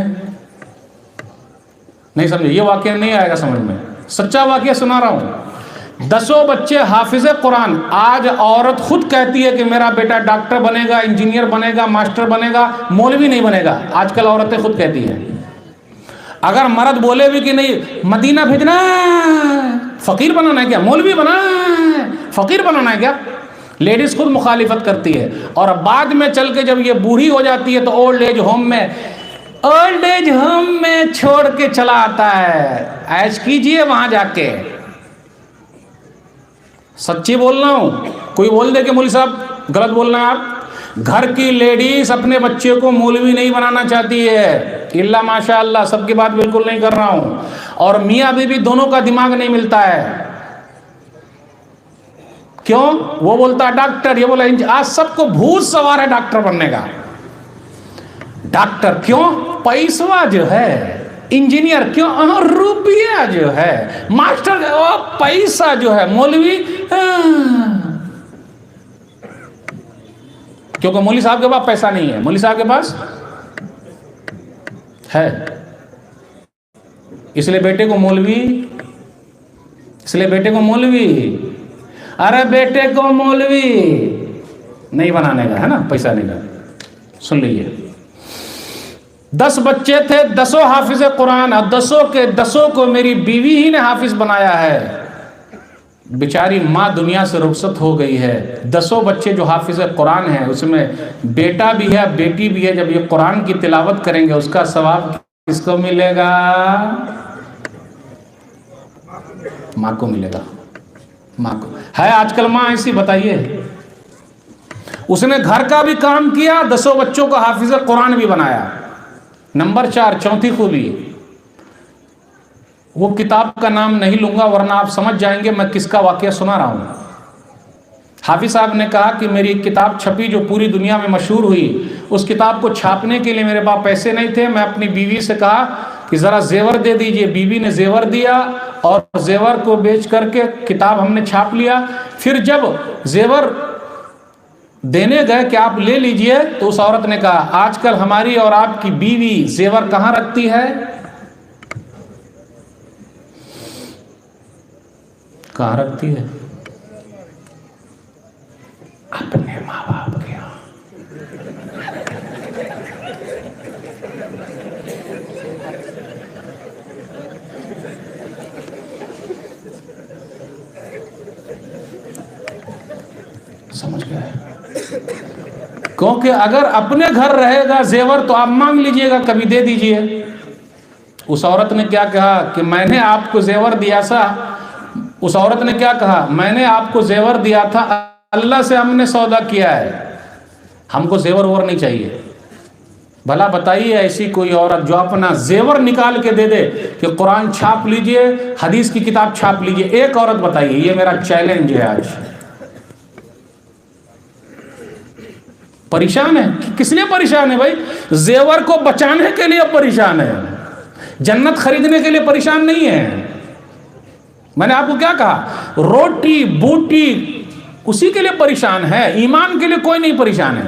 نہیں سمجھے، یہ واقعہ نہیں آئے گا سمجھ میں، سچا واقعہ سنا رہا ہوں. 10 بچے حافظ قرآن. آج عورت خود کہتی ہے کہ میرا بیٹا ڈاکٹر بنے گا، انجینئر بنے گا، ماسٹر بنے گا، مولوی نہیں بنے گا. آج کل عورتیں خود کہتی ہیں. اگر مرد بولے بھی کہ نہیں مدینہ بھیجنا ہے، فقیر بنانا ہے کیا، مولوی بنا ہے، فقیر بنانا ہے کیا، لیڈیز خود مخالفت کرتی ہے. اور بعد میں چل کے جب یہ بوڑھی ہو جاتی ہے تو اولڈ ایج ہوم میں چھوڑ کے چلا آتا ہے. عیش کیجئے وہاں جا کے. سچی بول رہا ہوں، کوئی بول دے کہ مولوی صاحب غلط بول رہے ہیں آپ. گھر کی لیڈیز اپنے بچے کو مولوی نہیں بنانا چاہتی ہے، اللہ ماشاء اللہ، سب کی بات بالکل نہیں کر رہا ہوں. اور میاں بیوی دونوں کا دماغ نہیں ملتا ہے. کیوں؟ وہ بولتا ہے ڈاکٹر، یہ بولا آج سب کو بھوت سوار ہے ڈاکٹر بننے کا. ڈاکٹر کیوں؟ پیسوا جو ہے. انجینئر کیوں؟ روپیہ جو ہے. ماسٹر پیسہ جو ہے. مولوی کیونکہ مولوی صاحب کے پاس پیسہ نہیں ہے، مولوی صاحب کے پاس ہے، اس لیے بیٹے کو مولوی. ارے بیٹے کو مولوی نہیں بنانے کا ہے نا، پیسہ نہیں کا. سن لیجیے، 10 بچے تھے، 10 حافظ قرآن، اور 10 کے 10 کو میری بیوی ہی نے حافظ بنایا ہے. بیچاری ماں دنیا سے رخصت ہو گئی ہے. 10 بچے جو حافظ قرآن ہیں، اس میں بیٹا بھی ہے، بیٹی بھی ہے. جب یہ قرآن کی تلاوت کریں گے، اس کا ثواب کس کو ملے گا؟ ماں کو ملے گا. ماں کو ہے آج کل ماں ایسی؟ بتائیے. اس نے گھر کا بھی کام کیا، 10 بچوں کو حافظ قرآن بھی بنایا. نمبر 4، چوتھی خوبی، وہ کتاب کا نام نہیں لوں گا ورنہ آپ سمجھ جائیں گے میں کس کا واقعہ سنا رہا ہوں. حافظ صاحب نے کہا کہ میری ایک کتاب چھپی جو پوری دنیا میں مشہور ہوئی. اس کتاب کو چھاپنے کے لیے میرے پاس پیسے نہیں تھے. میں اپنی بیوی سے کہا کہ ذرا زیور دے دیجئے. بیوی نے زیور دیا اور زیور کو بیچ کر کے کتاب ہم نے چھاپ لیا. پھر جب زیور دینے گئے کہ آپ لے لیجئے تو اس عورت نے کہا آج کل ہماری اور آپ کی بیوی زیور کہاں رکھتی ہے؟ کہاں رکھتی ہے؟ اپنے ماں باپ کے یہاں. سمجھ گئے؟ کیونکہ اگر اپنے گھر رہے گا زیور تو آپ مانگ لیجئے گا، کبھی دے دیجئے. اس عورت نے کیا کہا کہ میں نے آپ کو زیور دیا تھا. اس عورت نے کیا کہا؟ میں نے آپ کو زیور دیا تھا، اللہ سے ہم نے سودا کیا ہے، ہم کو زیور وور نہیں چاہیے. بھلا بتائیے ایسی کوئی عورت جو اپنا زیور نکال کے دے دے کہ قرآن چھاپ لیجئے، حدیث کی کتاب چھاپ لیجئے. ایک عورت بتائیے. یہ میرا چیلنج ہے. آج پریشان ہے. کس لیے پریشان ہے بھائی؟ زیور کو بچانے کے لیے پریشان ہے، جنت خریدنے کے لیے پریشان نہیں ہے. میں نے آپ کو کیا کہا؟ روٹی بوٹی اسی کے لیے پریشان ہے، ایمان کے لیے کوئی نہیں پریشان ہے.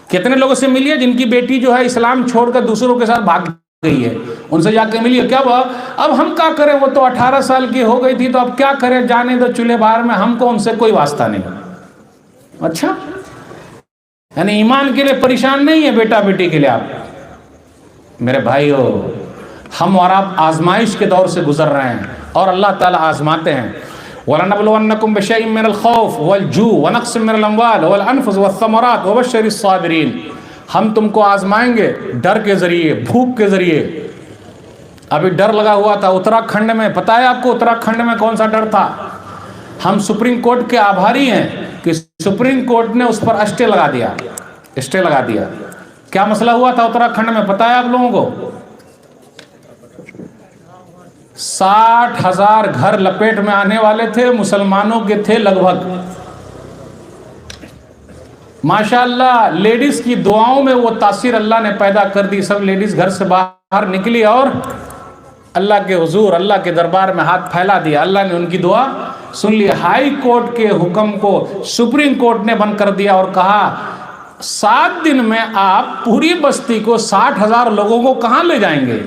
کتنے لوگوں سے ملیے جن کی بیٹی جو ہے اسلام چھوڑ کر دوسروں کے ساتھ بھاگ گئی ہے، ان سے جا کے ملیے. کیا ہوا؟ اب ہم کیا کریں، وہ تو 18 سال کی ہو گئی تھی تو اب کیا کریں، جانے دو چولہے باہر میں، ہم کو ان سے کوئی واسطہ نہیں. اچھا، یعنی ایمان کے لیے پریشان نہیں ہے بیٹا بیٹی کے لیے آپ؟ میرے بھائیو، ہم اور آپ آزمائش کے دور سے گزر رہے ہیں اور اللہ تعالیٰ آزماتے ہیں. وَلَنَبْلُوَنَّكُمْ بِشَيْءٍ مِّنَ الْخَوْفِ وَالْجُوعِ وَنَقْصٍ مِّنَ الْأَمْوَالِ وَالْأَنفُسِ وَالثَّمَرَاتِ وَبَشِّرِ الصَّابِرِينَ. ہم تم کو آزمائیں گے ڈر کے ذریعے، بھوک کے ذریعے. ابھی ڈر لگا ہوا تھا اتراکھنڈ میں، پتہ ہے آپ کو اتراکھنڈ میں کون سا ڈر تھا؟ ہم سپریم کورٹ کے آبھاری ہیں کہ سپریم کورٹ نے اس پر اسٹے لگا دیا. کیا مسئلہ ہوا تھا اتراکھنڈ میں پتہ ہے آپ لوگوں کو؟ 60,000 گھر لپیٹ میں آنے والے تھے، مسلمانوں کے تھے لگ بھگ. ماشاءاللہ لیڈیز کی دعاؤں میں وہ تاثیر اللہ نے پیدا کر دی. سب لیڈیز گھر سے باہر نکلی اور اللہ کے حضور، اللہ کے دربار میں ہاتھ پھیلا دیا. اللہ نے ان کی دعا سن لی. ہائی کورٹ کے حکم کو سپریم کورٹ نے بند کر دیا اور کہا 7 دن میں آپ پوری بستی کو 60,000 لوگوں کو کہاں لے جائیں گے،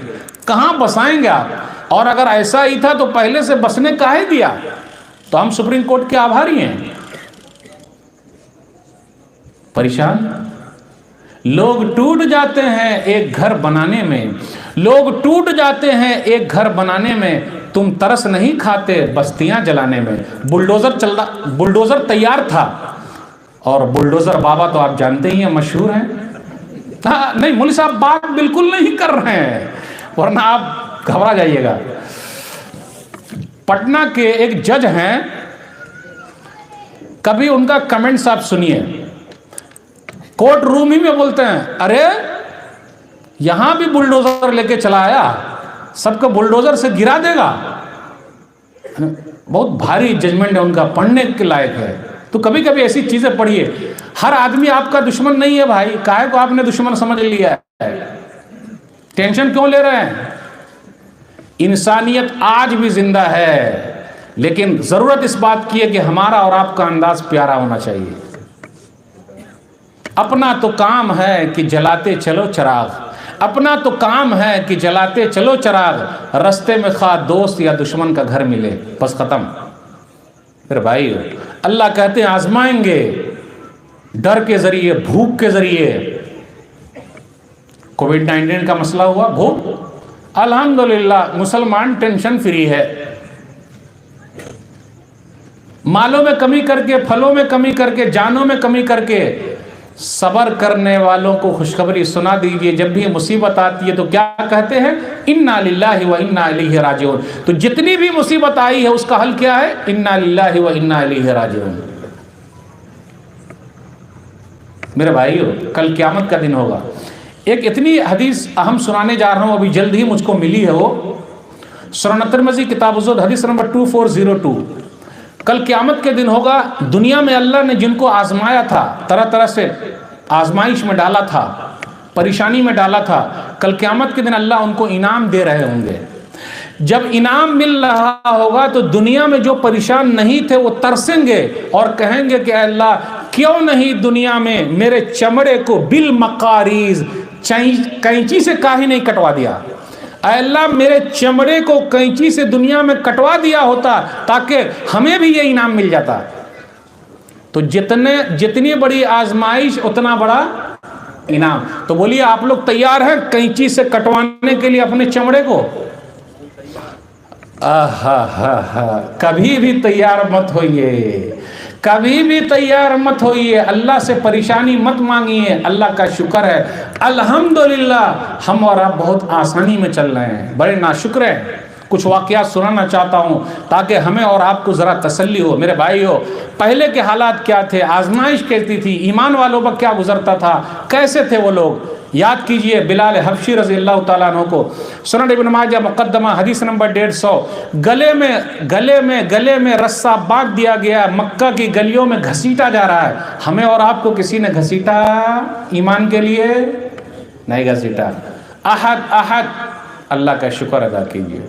کہاں بسائیں گے آپ؟ اور اگر ایسا ہی تھا تو پہلے سے بسنے کاہے دیا؟ تو ہم سپریم کورٹ کے آبھاری ہیں. پریشان لوگ ٹوٹ جاتے ہیں ایک گھر بنانے میں، لوگ ٹوٹ جاتے ہیں ایک گھر بنانے میں. تم ترس نہیں کھاتے بستیاں جلانے میں. بلڈوزر تیار تھا، اور بلڈوزر بابا تو آپ جانتے ہی ہیں، مشہور ہیں. نہیں مولوی صاحب بات بالکل نہیں کر رہے ہیں ورنہ آپ گھبرا جائیے گا. پٹنہ کے ایک جج ہیں، کبھی ان کا کمنٹس آپ سنیے. کورٹ روم ہی میں بولتے ہیں ارے یہاں بھی بلڈوزر لے کے چلا آیا، سب کو بلڈوزر سے گرا دے گا. بہت بھاری ججمنٹ ہے ان کا، پڑھنے کے لائق ہے. تو کبھی کبھی ایسی چیزیں پڑھیے. ہر آدمی آپ کا دشمن نہیں ہے بھائی، کاہے کو آپ نے دشمن سمجھ لیا ہے؟ ٹینشن کیوں لے رہے ہیں؟ انسانیت آج بھی زندہ ہے، لیکن ضرورت اس بات کی ہے کہ ہمارا اور آپ کا انداز پیارا ہونا چاہیے. اپنا تو کام ہے کہ جلاتے چلو چراغ، اپنا تو کام ہے کہ جلاتے چلو چراغ، رستے میں خواہ دوست یا دشمن کا گھر ملے، بس ختم. پھر بھائی اللہ کہتے ہیں آزمائیں گے ڈر کے ذریعے، بھوک کے ذریعے. کووڈ-19 کا مسئلہ ہوا، بھوک. الحمدللہ مسلمان ٹینشن فری ہے. مالوں میں کمی کر کے، پھلوں میں کمی کر کے، جانوں میں کمی کر کے. صبر کرنے والوں کو خوشخبری سنا دیجئے، جب بھی مصیبت آتی ہے تو کیا کہتے ہیں؟ انا للہ و انا الیہ راجعون. تو جتنی بھی مصیبت آئی ہے اس کا حل کیا ہے؟ انا للہ و انا الیہ راجعون. میرے بھائیو کل قیامت کا دن ہوگا. ایک اتنی حدیث اہم سنانے جا رہا ہوں، ابھی جلد ہی مجھ کو ملی ہے. وہ سنن ترمذی کتاب الزہد حدیث نمبر 2402. کل قیامت کے دن ہوگا. دنیا میں اللہ نے جن کو آزمایا تھا، طرح طرح سے آزمائش میں ڈالا تھا، پریشانی میں ڈالا تھا، کل قیامت کے دن اللہ ان کو انعام دے رہے ہوں گے. جب انعام مل رہا ہوگا تو دنیا میں جو پریشان نہیں تھے وہ ترسیں گے اور کہیں گے کہ اے اللہ کیوں نہیں دنیا میں میرے چمڑے کو بالمقاریز، کینچی سے کاہے نہیں کٹوا دیا؟ اے اللہ میرے چمڑے کو کینچی سے دنیا میں کٹوا دیا ہوتا تاکہ ہمیں بھی یہ انعام مل جاتا. تو جتنی بڑی آزمائش اتنا بڑا انعام. تو بولیے آپ لوگ تیار ہیں کینچی سے کٹوانے کے لیے اپنے چمڑے کو؟ کبھی بھی تیار مت ہوئیے، کبھی بھی تیار مت ہوئیے. اللہ سے پریشانی مت مانگیے. اللہ کا شکر ہے الحمدللہ ہم اور آپ بہت آسانی میں چل رہے ہیں. بڑے ناشکر ہیں. کچھ واقعات سنانا چاہتا ہوں تاکہ ہمیں اور آپ کو ذرا تسلی ہو. میرے بھائیو پہلے کے حالات کیا تھے، آزمائش کیسی تھی، ایمان والوں پر کیا گزرتا تھا، کیسے تھے وہ لوگ. یاد کیجئے بلال حبشی رضی اللہ تعالیٰ عنہ کو. سنن ابن ماجہ مقدمہ حدیث نمبر 150. گلے میں رسہ باندھ دیا گیا، مکہ کی گلیوں میں گھسیٹا جا رہا ہے. ہمیں اور آپ کو کسی نے گھسیٹا ایمان کے لیے؟ نہیں گھسیٹا. احد اللہ کا شکر ادا کیجئے.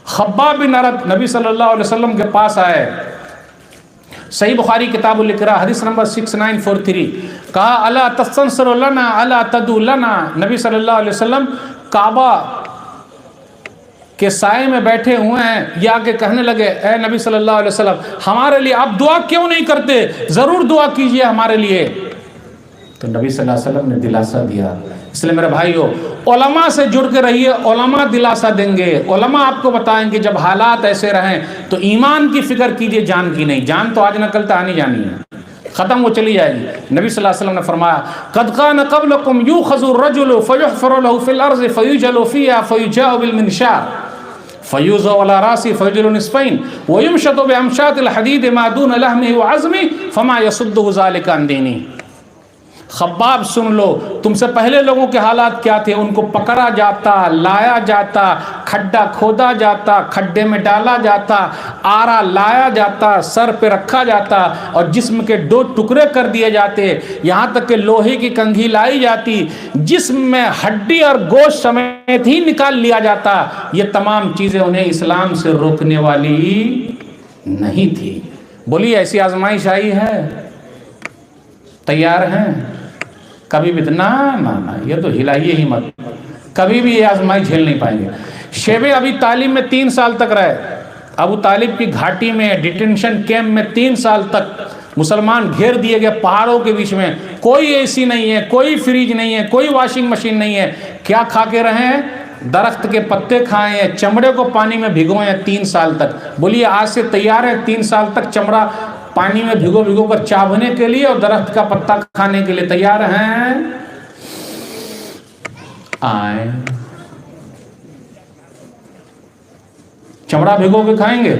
خباب بن ارد نبی صلی اللہ علیہ وسلم کے پاس آئے. صحیح بخاری کتاب الاقراء حدیث نمبر 6943. کہا الا تستنصر لنا الا تدعو لنا. نبی صلی اللہ علیہ وسلم کعبہ کے سائے میں بیٹھے ہوئے ہیں، یہ آ کے کہنے لگے اے نبی صلی اللہ علیہ وسلم ہمارے لیے آپ دعا کیوں نہیں کرتے، ضرور دعا کیجئے ہمارے لیے۔ تو نبی صلی اللہ علیہ وسلم نے دلاسا دیا۔ اس لیے میرے بھائیو، علماء سے جڑ کے رہیے، علماء دلاسا دیں گے، علماء آپ کو بتائیں گے جب حالات ایسے رہیں تو ایمان کی فکر کیجئے، جان کی نہیں۔ جان تو آج نکلتا آنی جانی ہے، ختم وہ چلی جائے گی۔ نبی صلی اللہ علیہ وسلم نے فرمایا قد کان قبلکم یؤخذ الرجل فیحفر له فی الارض فیجعل فیها فیجاء بالمنشار فیوضع على راسه فیجعل نصفین ویمشط بامشاط الحدید ما دون لحمه وعظمه فما یصده ذلك عن دینه۔ خباب سن لو، تم سے پہلے لوگوں کے حالات کیا تھے، ان کو پکڑا جاتا، لایا جاتا، کھڈا کھودا جاتا، کھڈے میں ڈالا جاتا، آرا لایا جاتا، سر پہ رکھا جاتا اور جسم کے دو ٹکڑے کر دیے جاتے، یہاں تک کہ لوہے کی کنگھی لائی جاتی، جسم میں ہڈی اور گوشت سمیت ہی نکال لیا جاتا۔ یہ تمام چیزیں انہیں اسلام سے روکنے والی نہیں تھی۔ بولیے ایسی آزمائش آئی ہے؟ تیار ہیں؟ کبھی بھی نہ یہ تو ہلائیے ہی مت، کبھی بھی یہ آزمائی جھیل نہیں پائیں گے۔ شیب ابی طالب میں 3 سال تک رہے، ابو طالب کی گھاٹی میں ڈیٹینشن کیمپ میں 3 سال تک مسلمان گھیر دیے گئے، پہاڑوں کے بیچ میں، کوئی اے سی نہیں ہے، کوئی فریج نہیں ہے، کوئی واشنگ مشین نہیں ہے، کیا کھا کے رہے ہیں؟ درخت کے پتے کھائے ہیں، چمڑے کو پانی میں بھگوئے ہیں 3 سال تک۔ بولیے آج سے تیار ہے 3 سال تک چمڑا پانی میں بھگو کر چابھنے کے لیے اور درخت کا پتا کھانے کے لیے تیار ہیں؟ آئیں، چمڑا بھگو کے کھائیں گے،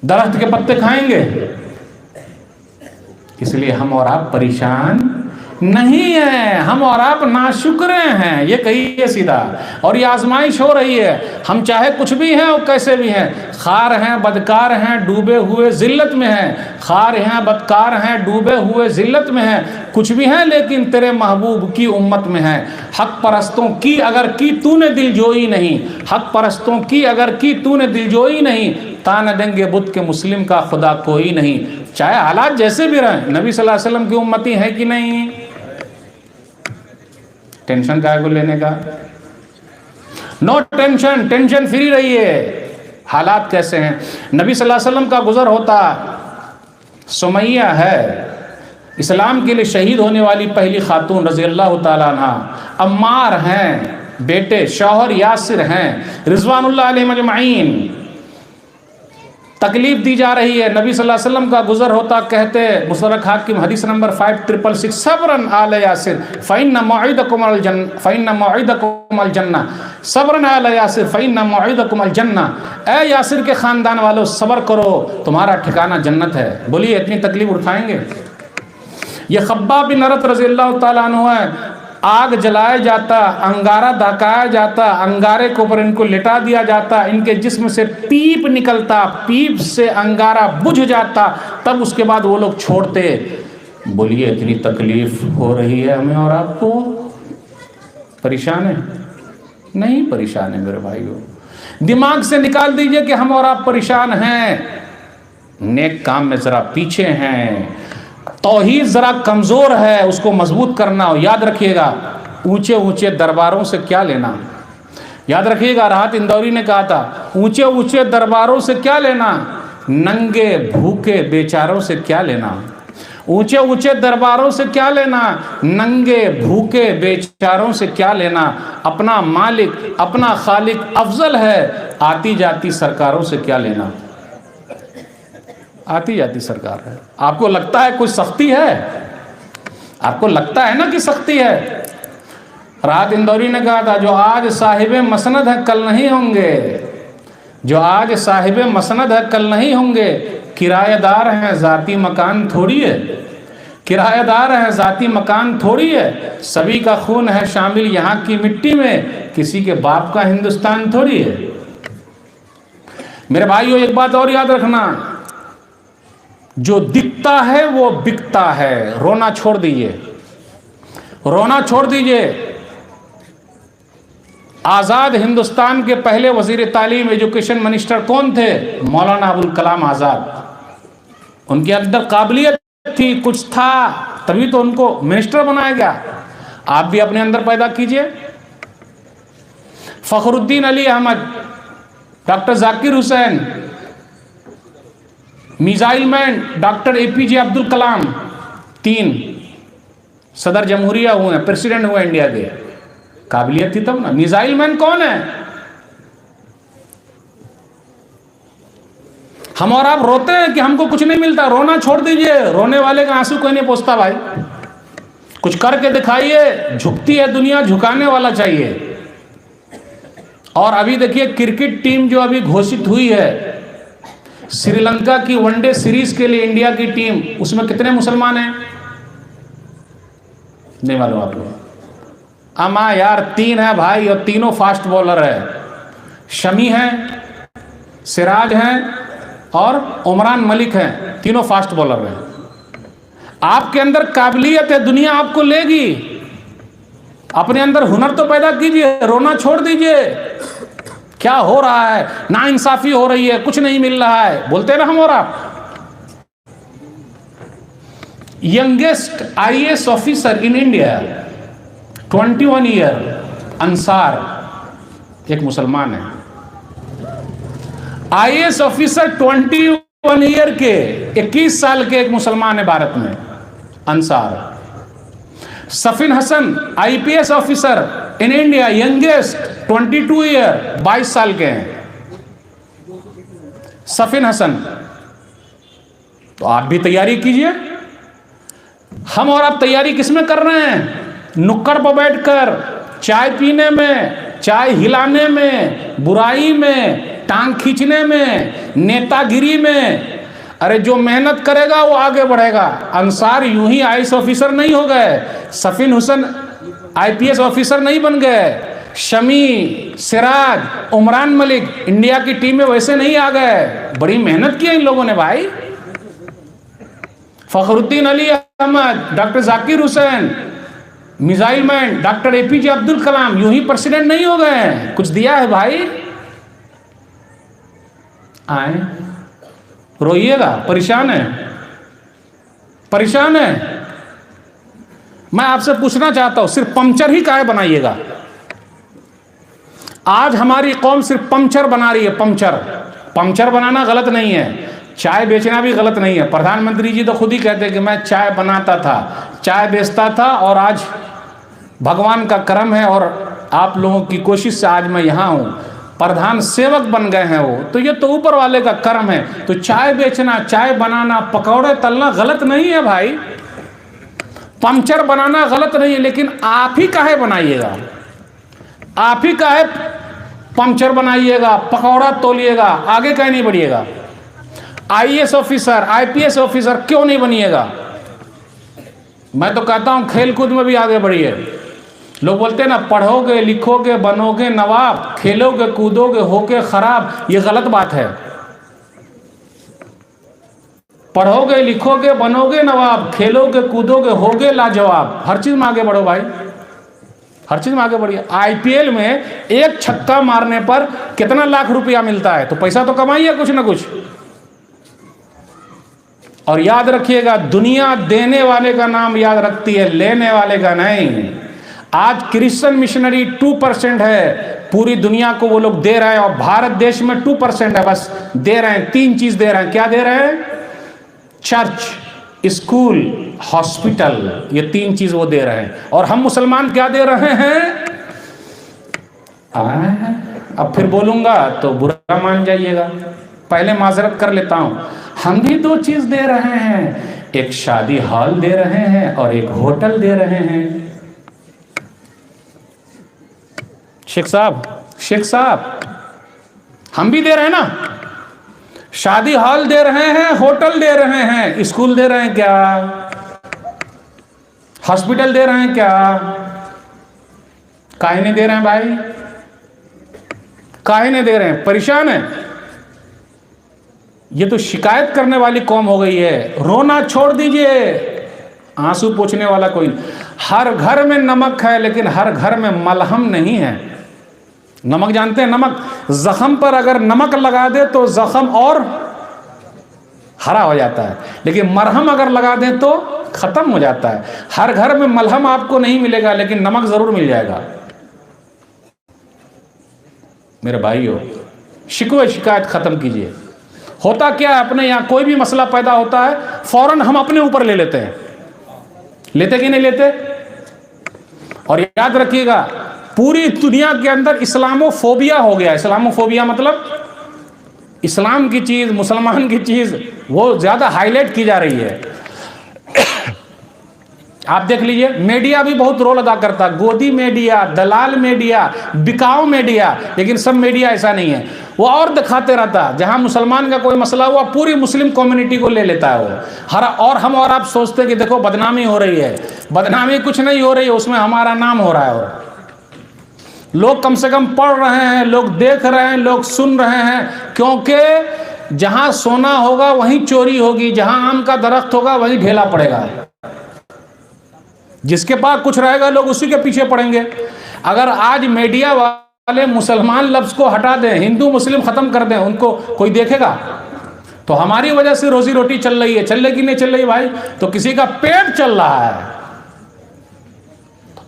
درخت کے پتے کھائیں گے؟ اس لیے ہم اور آپ پریشان نہیں ہیں، ہم اور آپ ناشکرے ہیں، یہ کہیے سیدھا۔ اور یہ آزمائش ہو رہی ہے، ہم چاہے کچھ بھی ہیں اور کیسے بھی ہیں، خار ہیں، بدکار ہیں، ڈوبے ہوئے ذلت میں ہیں، خار ہیں، بدکار ہیں، ڈوبے ہوئے ذلت میں ہیں، کچھ بھی ہیں لیکن تیرے محبوب کی امت میں ہیں۔ حق پرستوں کی اگر کی تو نے دل جوئی نہیں، حق پرستوں کی اگر کی تو نے دل جوئی نہیں، تان دیں گے بت کے مسلم کا خدا کوئی نہیں۔ چاہے حالات جیسے بھی رہیں، نبی صلی اللہ علیہ وسلم کی امتی ہے کہ نہیں؟ ٹینشن کا ہے کو لینے کا؟ نو ٹینشن، ٹینشن فری رہیے۔ حالات کیسے ہیں؟ نبی صلی اللہ علیہ وسلم کا گزر ہوتا، سمیہ ہے اسلام کے لیے شہید ہونے والی پہلی خاتون رضی اللہ تعالیٰ عنہ، عمار ہیں بیٹے، شوہر یاسر ہیں رضوان اللہ علیہ مجمعین، تکلیف دی جا رہی ہے، نبی صلی اللہ علیہ وسلم کا گزر ہوتا، کہتے مستدرک حاکم حدیث نمبر 5666 صبراً آل یاسر فإن موعدکم الجنہ، صبراً آل یاسر فإن موعدکم الجنہ، اے یاسر کے خاندان والو صبر کرو، تمہارا ٹھکانہ جنت ہے۔ بولیے اتنی تکلیف اٹھائیں گے؟ یہ خباب بن ارت رضی اللہ تعالیٰ عنہ ہے، آگ جلایا جاتا، انگارہ دھکایا جاتا، انگارے کے اوپر ان کو لٹا دیا جاتا، ان کے جسم سے پیپ نکلتا، پیپ سے انگارہ بجھ جاتا، تب اس کے بعد وہ لوگ چھوڑتے۔ بولیے اتنی تکلیف ہو رہی ہے ہمیں اور آپ کو؟ پریشان ہے؟ نہیں پریشان ہے میرے بھائیو، دماغ سے نکال دیجئے کہ ہم اور آپ پریشان ہیں، نیک کام میں ذرا پیچھے ہیں، توحید ذرا کمزور ہے، اس کو مضبوط کرنا ہو۔ یاد رکھیے گا اونچے اونچے درباروں سے کیا لینا، یاد رکھیے گا راحت اندوری نے کہا تھا اونچے اونچے درباروں سے کیا لینا، ننگے بھوکے بیچاروں سے کیا لینا، اونچے اونچے درباروں سے کیا لینا، ننگے بھوکے بیچاروں سے کیا لینا، اپنا مالک اپنا خالق افضل ہے، آتی جاتی سرکاروں سے کیا لینا۔ آتی جاتی سرکار ہے، آپ کو لگتا ہے کوئی سختی ہے؟ آپ کو لگتا ہے نا کہ سختی ہے؟ راحت اندوری نے کہا تھا جو آج صاحب مسند ہے کل نہیں ہوں گے، جو آج صاحب مسند ہے کل نہیں ہوں گے، کرایہ دار ہیں ذاتی مکان تھوڑی ہے، کرایہ دار ہیں ذاتی مکان تھوڑی ہے، سبھی کا خون ہے شامل یہاں کی مٹی میں، کسی کے باپ کا ہندوستان تھوڑی ہے۔ میرے بھائیو ایک بات اور یاد رکھنا، جو دکھتا ہے وہ بکتا ہے، رونا چھوڑ دیجئے، رونا چھوڑ دیجئے۔ آزاد ہندوستان کے پہلے وزیر تعلیم ایجوکیشن منسٹر کون تھے؟ مولانا ابوالکلام آزاد۔ ان کے اندر قابلیت تھی، کچھ تھا، تبھی تو ان کو منسٹر بنایا گیا۔ آپ بھی اپنے اندر پیدا کیجئے۔ Fakhruddin Ali Ahmed, doctor Zakir Husain, missile man doctor A P J Abdul Kalam, 3 صدر جمہوریہ ہوئے ہیں, پریسیڈنٹ ہوئے انڈیا کے. قابلیت تھی تب نا. میزائل مین کون ہے؟ ہم اور آپ روتے ہیں کہ ہم کو کچھ نہیں ملتا. رونا چھوڑ دیجئے, رونے والے کا آنسو کوئی نہیں پوچھتا بھائی. کچھ کر کے دکھائیے. جھکتی ہے دنیا, جھکانے والا چاہیے. اور ابھی دیکھیے کرکٹ ٹیم جو ابھی گھوشت ہوئی ہے, سری لنکا کی ون ڈے سیریز کے لیے انڈیا کی ٹیم, اس میں کتنے مسلمان ہیں؟ نہیں معلوم آپ کو؟ اما یار 3 ہے بھائی, اور تینوں فاسٹ بولر ہے. شمی ہیں, سراج ہیں, اور عمران ملک ہیں. تینوں فاسٹ بولر ہیں. آپ کے اندر قابلیت ہے, دنیا آپ کو لے گی. اپنے اندر ہنر تو پیدا کیجئے, رونا چھوڑ دیجئے. کیا ہو رہا ہے؟ ناانصافی ہو رہی ہے, کچھ نہیں مل رہا ہے, بولتے نا ہم اور آپ. Youngest IAS officer in India 21 year, Ansar, ایک مسلمان ہے. IAS آفیسر 21 ایئر کے, 21 سال کے ایک مسلمان ہے بھارت میں, Ansar. Safin Hasan IPS officer in India, youngest 22 year, 22 سال کے ہیں سفین حسن. تو آپ بھی تیاری کیجئے. ہم اور آپ تیاری کس میں کر رہے ہیں؟ نکڑ پر بیٹھ کر, چائے پینے میں, چائے ہلانے میں, برائی میں, ٹانگ کھینچنے میں, نیتا گیری میں. ارے جو محنت کرے گا وہ آگے بڑھے گا. انصار یوں ہی IAS آفیسر نہیں ہو گئے, سفین حسن IPS آفیسر نہیں بن گئے, شمی, سراج, عمران ملک انڈیا کی ٹیم میں ویسے نہیں آ گئے. بڑی محنت کی ان لوگوں نے بھائی. فخر الدین Ali Ahmed, doctor Zakir Husain, missile man doctor APJ Abdul Kalam یوں ہی پریسیڈنٹ نہیں ہو گئے ہیں. کچھ دیا ہے بھائی. آئیں, روئیے گا, پریشان ہے, پریشان ہے. میں آپ سے پوچھنا چاہتا ہوں, صرف پنچر ہی کاہے بنائیے گا؟ آج ہماری قوم صرف پنچر بنا رہی ہے. پنچر, پنچر بنانا غلط نہیں ہے, چائے بیچنا بھی غلط نہیں ہے. پردھان منتری جی تو خود ہی کہتے کہ میں چائے بناتا تھا, چائے بیچتا تھا, اور آج بھگوان کا کرم ہے اور آپ لوگوں کی کوشش سے آج میں یہاں ہوں. پردھان سیوک بن گئے ہیں وہ, تو یہ تو اوپر والے کا کرم ہے. تو چائے بیچنا, چائے بنانا, پکوڑے تلنا غلط نہیں ہے بھائی. پنچر بنانا غلط نہیں ہے, لیکن آپ ہی کاہے بنائیے گا؟ آپ ہی کاہے پنچر بنائیے گا, پکوڑا تولیے گا, آگے کہیں نہیں بڑھیے گا؟ IAS آفیسر, IPS آفیسر کیوں نہیں بنیے گا؟ میں تو کہتا ہوں کھیل کود میں بھی آگے بڑھیے. لوگ بولتے ہیں نا, پڑھو گے, لکھو گے, بنو گے نواب, کھیلو گے, کودو گے, ہو کے خراب. یہ غلط بات ہے. پڑھو گے, لکھو گے, بنو گے نواب, کھیلو گے, کودو گے, ہو گے لاجواب. ہر چیز میں آگے بڑھو بھائی, ہر چیز میں آگے بڑھیے. IPL میں ایک چھکا مارنے پر کتنا لاکھ روپیہ ملتا ہے, تو پیسہ تو کمائیے کچھ نہ کچھ. اور یاد رکھیے گا, دنیا دینے والے کا نام یاد رکھتی ہے, لینے والے کا نہیں. آج کرسچن مشنری 2% ہے, پوری دنیا کو وہ لوگ دے رہے ہیں, اور بھارت دیش میں 2% ہے بس. دے رہے ہیں, 3 چیز دے رہے ہیں. کیا دے رہے ہیں؟ چرچ, اسکول, ہاسپٹل, یہ 3 چیز وہ دے رہے ہیں. اور ہم مسلمان کیا دے رہے ہیں؟ اب پھر بولوں گا تو برا مان جائیے گا, پہلے معذرت کر لیتا ہوں. ہم بھی 2 چیز دے رہے ہیں, ایک شادی ہال دے رہے ہیں اور ایک ہوٹل دے رہے ہیں. شیخ صاحب ہم بھی دے رہے ہیں نا, شادی ہال دے رہے ہیں, ہوٹل دے رہے ہیں, اسکول دے رہے ہیں کیا؟ ہاسپٹل دے رہے ہیں کیا؟ کاہے نہیں دے رہے ہیں بھائی؟ کاہے نہیں دے رہے ہیں؟ پریشان ہیں. یہ تو شکایت کرنے والی قوم ہو گئی ہے. رونا چھوڑ دیجئے, آنسو پوچھنے والا کوئی. ہر گھر میں نمک ہے, لیکن ہر گھر میں ملہم نہیں ہے. نمک جانتے ہیں؟ نمک, زخم پر اگر نمک لگا دے تو زخم اور ہرا ہو جاتا ہے, لیکن مرہم اگر لگا دیں تو ختم ہو جاتا ہے. ہر گھر میں ملہم آپ کو نہیں ملے گا, لیکن نمک ضرور مل جائے گا. میرے بھائیو شکوے شکایت ختم کیجئے. ہوتا کیا ہے اپنے یہاں کوئی بھی مسئلہ پیدا ہوتا ہے فوراً ہم اپنے اوپر لے لیتے ہیں. لیتے کہ نہیں لیتے؟ اور یاد رکھیے گا پوری دنیا کے اندر اسلامو فوبیا ہو گیا. اسلامو فوبیا مطلب اسلام کی چیز، مسلمان کی چیز وہ زیادہ ہائی لائٹ کی جا رہی ہے. آپ دیکھ لیجئے میڈیا بھی بہت رول ادا کرتا، گودی میڈیا، دلال میڈیا، بکاؤ میڈیا، لیکن سب میڈیا ایسا نہیں ہے. وہ اور دکھاتے رہتا، جہاں مسلمان کا کوئی مسئلہ ہوا پوری مسلم کمیونٹی کو لے لیتا ہے وہ. اور ہم اور آپ سوچتے کہ دیکھو بدنامی ہو رہی ہے. بدنامی کچھ نہیں ہو رہی ہے، اس میں ہمارا نام ہو رہا ہے. اور لوگ کم سے کم پڑھ رہے ہیں، لوگ دیکھ رہے ہیں، لوگ سن رہے ہیں، کیونکہ جہاں سونا ہوگا وہیں چوری ہوگی، جہاں آم کا درخت ہوگا وہیں ڈھیلا پڑے گا. جس کے پاس کچھ رہے گا لوگ اسی کے پیچھے پڑیں گے. اگر آج میڈیا والے مسلمان لفظ کو ہٹا دیں، ہندو مسلم ختم کر دیں، ان کو کوئی دیکھے گا؟ تو ہماری وجہ سے روزی روٹی چل رہی ہے. چل رہی کہ نہیں چل رہی بھائی؟ تو کسی کا پیٹ چل رہا ہے،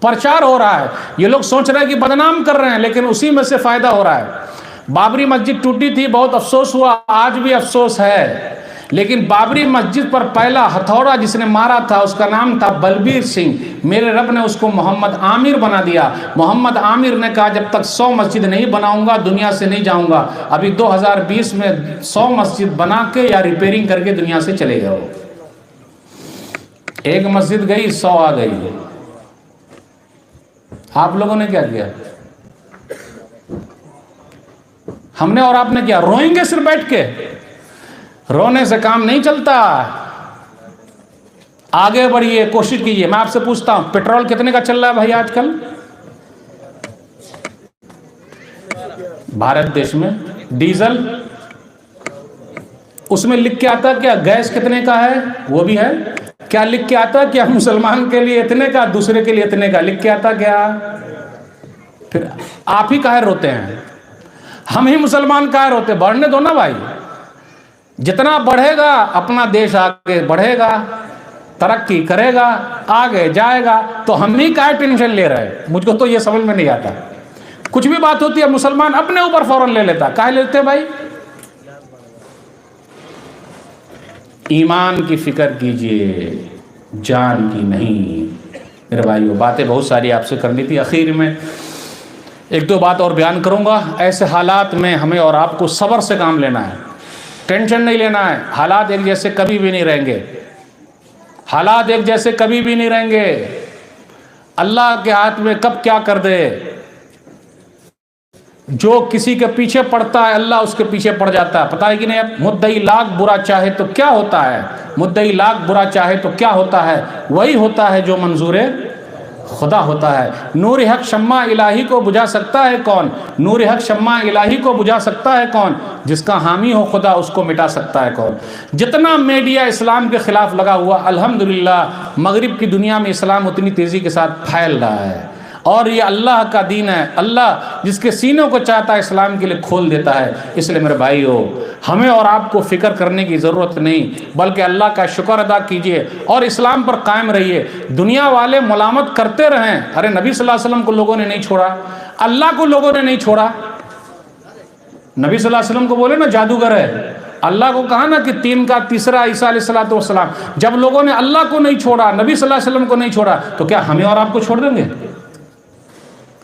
پرچار ہو رہا ہے. یہ لوگ سوچ رہے ہیں کہ بدنام کر رہے ہیں، لیکن اسی میں سے فائدہ ہو رہا ہے. بابری مسجد ٹوٹی تھی، بہت افسوس ہوا، آج بھی افسوس ہے. لیکن بابری مسجد پر پہلا ہتھوڑا جس نے مارا تھا اس کا نام تھا بلبیر سنگھ. میرے رب نے اس کو محمد عامر بنا دیا. محمد عامر نے کہا جب تک 100 مسجد نہیں بناؤں گا دنیا سے نہیں جاؤں گا. ابھی 2020 میں 100 مسجد بنا کے یا ریپیرنگ کر کے دنیا سے چلے گئے. وہ ایک مسجد گئی 100 آ گئی. آپ لوگوں نے کیا کیا؟ ہم نے اور آپ نے کیا؟ روئیں گے صرف بیٹھ کے؟ رونے سے کام نہیں چلتا. آگے بڑھیے، کوشش کیجیے. میں آپ سے پوچھتا ہوں پیٹرول کتنے کا چل رہا ہے بھائی آج کل بھارت دیش میں؟ ڈیزل اس میں لکھ کے آتا کیا؟ گیس کتنے کا ہے وہ بھی ہے. کیا لکھ کے آتا کیا مسلمان کے لیے اتنے کا، دوسرے کے لیے اتنے کا لکھ کے آتا کیا؟ پھر آپ ہی کاہے روتے ہیں؟ ہم ہی مسلمان کاہے روتے؟ بڑھنے دو نا بھائی. جتنا بڑھے گا اپنا دیش آگے بڑھے گا، ترقی کرے گا، آگے جائے گا. تو ہم ہی کاہے ٹینشن لے رہے ہیں؟ مجھ کو تو یہ سمجھ میں نہیں آتا. کچھ بھی بات ہوتی ہے مسلمان اپنے اوپر فوراً لے لیتا. کاہے لیتے بھائی؟ ایمان کی فکر کیجئے، جان کی نہیں. میرے بھائیو باتیں بہت ساری آپ سے کرنی تھی. اخیر میں ایک دو بات اور بیان کروں گا. ایسے حالات میں ہمیں اور آپ کو صبر سے کام لینا ہے، ٹینشن نہیں لینا ہے. حالات ایک جیسے کبھی بھی نہیں رہیں گے. حالات ایک جیسے کبھی بھی نہیں رہیں گے. اللہ کے ہاتھ میں کب کیا کر دے. جو کسی کے پیچھے پڑتا ہے اللہ اس کے پیچھے پڑ جاتا ہے. پتہ ہے کہ نہیں؟ اب مدعی لاکھ برا چاہے تو کیا ہوتا ہے؟ مدعی لاکھ برا چاہے تو کیا ہوتا ہے؟ وہی ہوتا ہے جو منظور خدا ہوتا ہے. نور حق شمع الہی کو بجھا سکتا ہے کون؟ نور حق شمع الہی کو بجھا سکتا ہے کون؟ جس کا حامی ہو خدا اس کو مٹا سکتا ہے کون؟ جتنا میڈیا اسلام کے خلاف لگا ہوا الحمدللہ مغرب کی دنیا میں اسلام اتنی تیزی کے ساتھ پھیل رہا ہے. اور یہ اللہ کا دین ہے. اللہ جس کے سینوں کو چاہتا ہے اسلام کے لیے کھول دیتا ہے. اس لیے میرے بھائیو ہمیں اور آپ کو فکر کرنے کی ضرورت نہیں، بلکہ اللہ کا شکر ادا کیجئے اور اسلام پر قائم رہیے. دنیا والے ملامت کرتے رہیں. ارے نبی صلی اللہ علیہ وسلم کو لوگوں نے نہیں چھوڑا، اللہ کو لوگوں نے نہیں چھوڑا. نبی صلی اللہ علیہ وسلم کو بولے نا جادوگر ہے. اللہ کو کہا نا کہ 3 کا تیسرا عیسیٰ علیہ السلام. جب لوگوں نے اللہ کو نہیں چھوڑا، نبی صلی اللہ علیہ وسلم کو نہیں چھوڑا، تو کیا ہمیں اور آپ کو چھوڑ دیں گے؟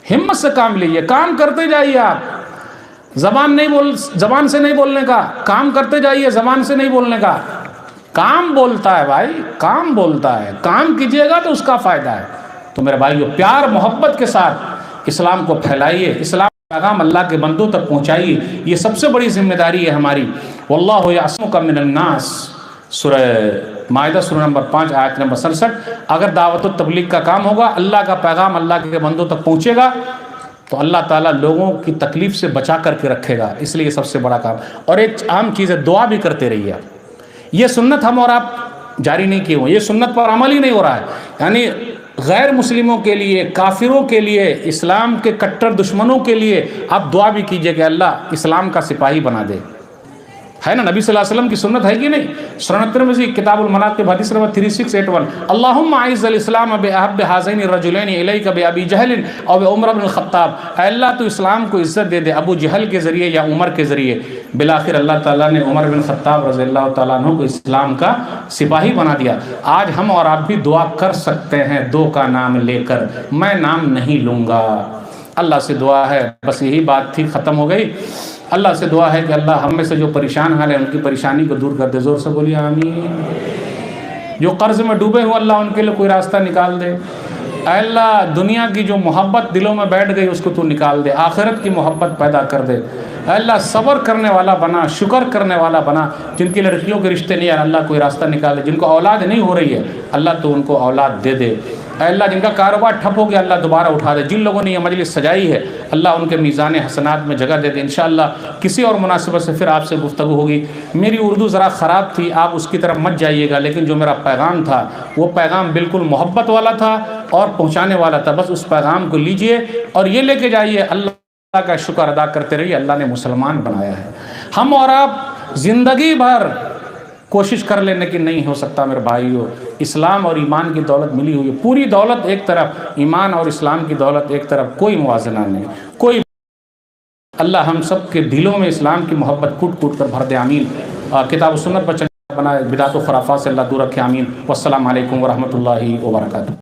ہمت سے کام لیجئے، کام کرتے جائیے. آپ زبان سے نہیں بولنے کا، کام کرتے جائیے. زبان سے نہیں بولنے کا. کام بولتا ہے بھائی، کام بولتا ہے. کام کیجئے گا تو اس کا فائدہ ہے. تو میرے بھائیو پیار محبت کے ساتھ اسلام کو پھیلائیے، اسلام کا پیغام اللہ کے بندوں تک پہنچائیے. یہ سب سے بڑی ذمہ داری ہے ہماری. واللہ یعصمک من الناس، سورہ مائدہ سورہ نمبر 5 آیت نمبر 67. اگر دعوت و تبلیغ کا کام ہوگا، اللہ کا پیغام اللہ کے بندوں تک پہنچے گا، تو اللہ تعالیٰ لوگوں کی تکلیف سے بچا کر کے رکھے گا. اس لیے یہ سب سے بڑا کام. اور ایک عام چیز ہے، دعا بھی کرتے رہیے. یہ سنت ہم اور آپ جاری نہیں کیے ہوئے، یہ سنت پر عمل ہی نہیں ہو رہا ہے. یعنی غیر مسلموں کے لیے، کافروں کے لیے، اسلام کے کٹر دشمنوں کے لیے آپ دعا بھی کیجئے کہ اللہ اسلام کا سپاہی بنا دے. ہے نا، نبی صلی اللہ علیہ وسلم کی سنت ہے کہ نہیں؟ سنن ترمذی کتاب المناقب حدیث نمبر 3681، اللہم اعز الاسلام باحب هذین الرجلین الیک بابی جہل او بعمر بن الخطاب، اے اللہ تو اسلام کو عزت دے دے ابو جہل کے ذریعے یا عمر کے ذریعے۔ بالآخر اللہ تعالیٰ نے عمر بن خطاب رضی اللہ تعالیٰ عنہ کو اسلام کا سپاہی بنا دیا۔ آج ہم اور آپ بھی دعا کر سکتے ہیں دو کا نام لے کر، میں نام نہیں لوں گا۔ اللہ سے دعا ہے، بس یہی بات تھی، ختم ہو گئی۔ اللہ سے دعا ہے کہ اللہ ہم میں سے جو پریشان حال ہیں ان کی پریشانی کو دور کر دے، زور سے بولیے آمین۔ جو قرض میں ڈوبے ہوں اللہ ان کے لیے کوئی راستہ نکال دے۔ اے اللہ دنیا کی جو محبت دلوں میں بیٹھ گئی اس کو تو نکال دے، آخرت کی محبت پیدا کر دے۔ اے اللہ صبر کرنے والا بنا، شکر کرنے والا بنا۔ جن کی لڑکیوں کے رشتے نہیں ہیں اللہ کوئی راستہ نکال دے، جن کو اولاد نہیں ہو رہی ہے اللہ تو ان کو اولاد دے دے۔ اے اللہ جن کا کاروبار ٹھپ ہو گیا اللہ دوبارہ اٹھا دے، جن لوگوں نے یہ مجلس سجائی ہے اللہ ان کے میزان حسنات میں جگہ دے دے۔ انشاءاللہ کسی اور مناسبت سے پھر آپ سے گفتگو ہوگی۔ میری اردو ذرا خراب تھی، آپ اس کی طرف مت جائیے گا، لیکن جو میرا پیغام تھا وہ پیغام بالکل محبت والا تھا اور پہنچانے والا تھا۔ بس اس پیغام کو لیجئے اور یہ لے کے جائیے، اللہ کا شکر ادا کرتے رہیے، اللہ نے مسلمان بنایا ہے۔ ہم اور آپ زندگی بھر کوشش کر لینے کی نہیں ہو سکتا میرے بھائیو، اسلام اور ایمان کی دولت ملی ہوئی ہے، پوری دولت ایک طرف، ایمان اور اسلام کی دولت ایک طرف، کوئی موازنہ نہیں، کوئی۔ اللہ ہم سب کے دلوں میں اسلام کی محبت کوٹ کوٹ کر بھر دے، آمین۔ کتاب و سنت پر چلنے بنائے، بدعت و خرافات سے اللہ دور رکھے، آمین۔ والسلام علیکم ورحمۃ اللہ وبرکاتہ۔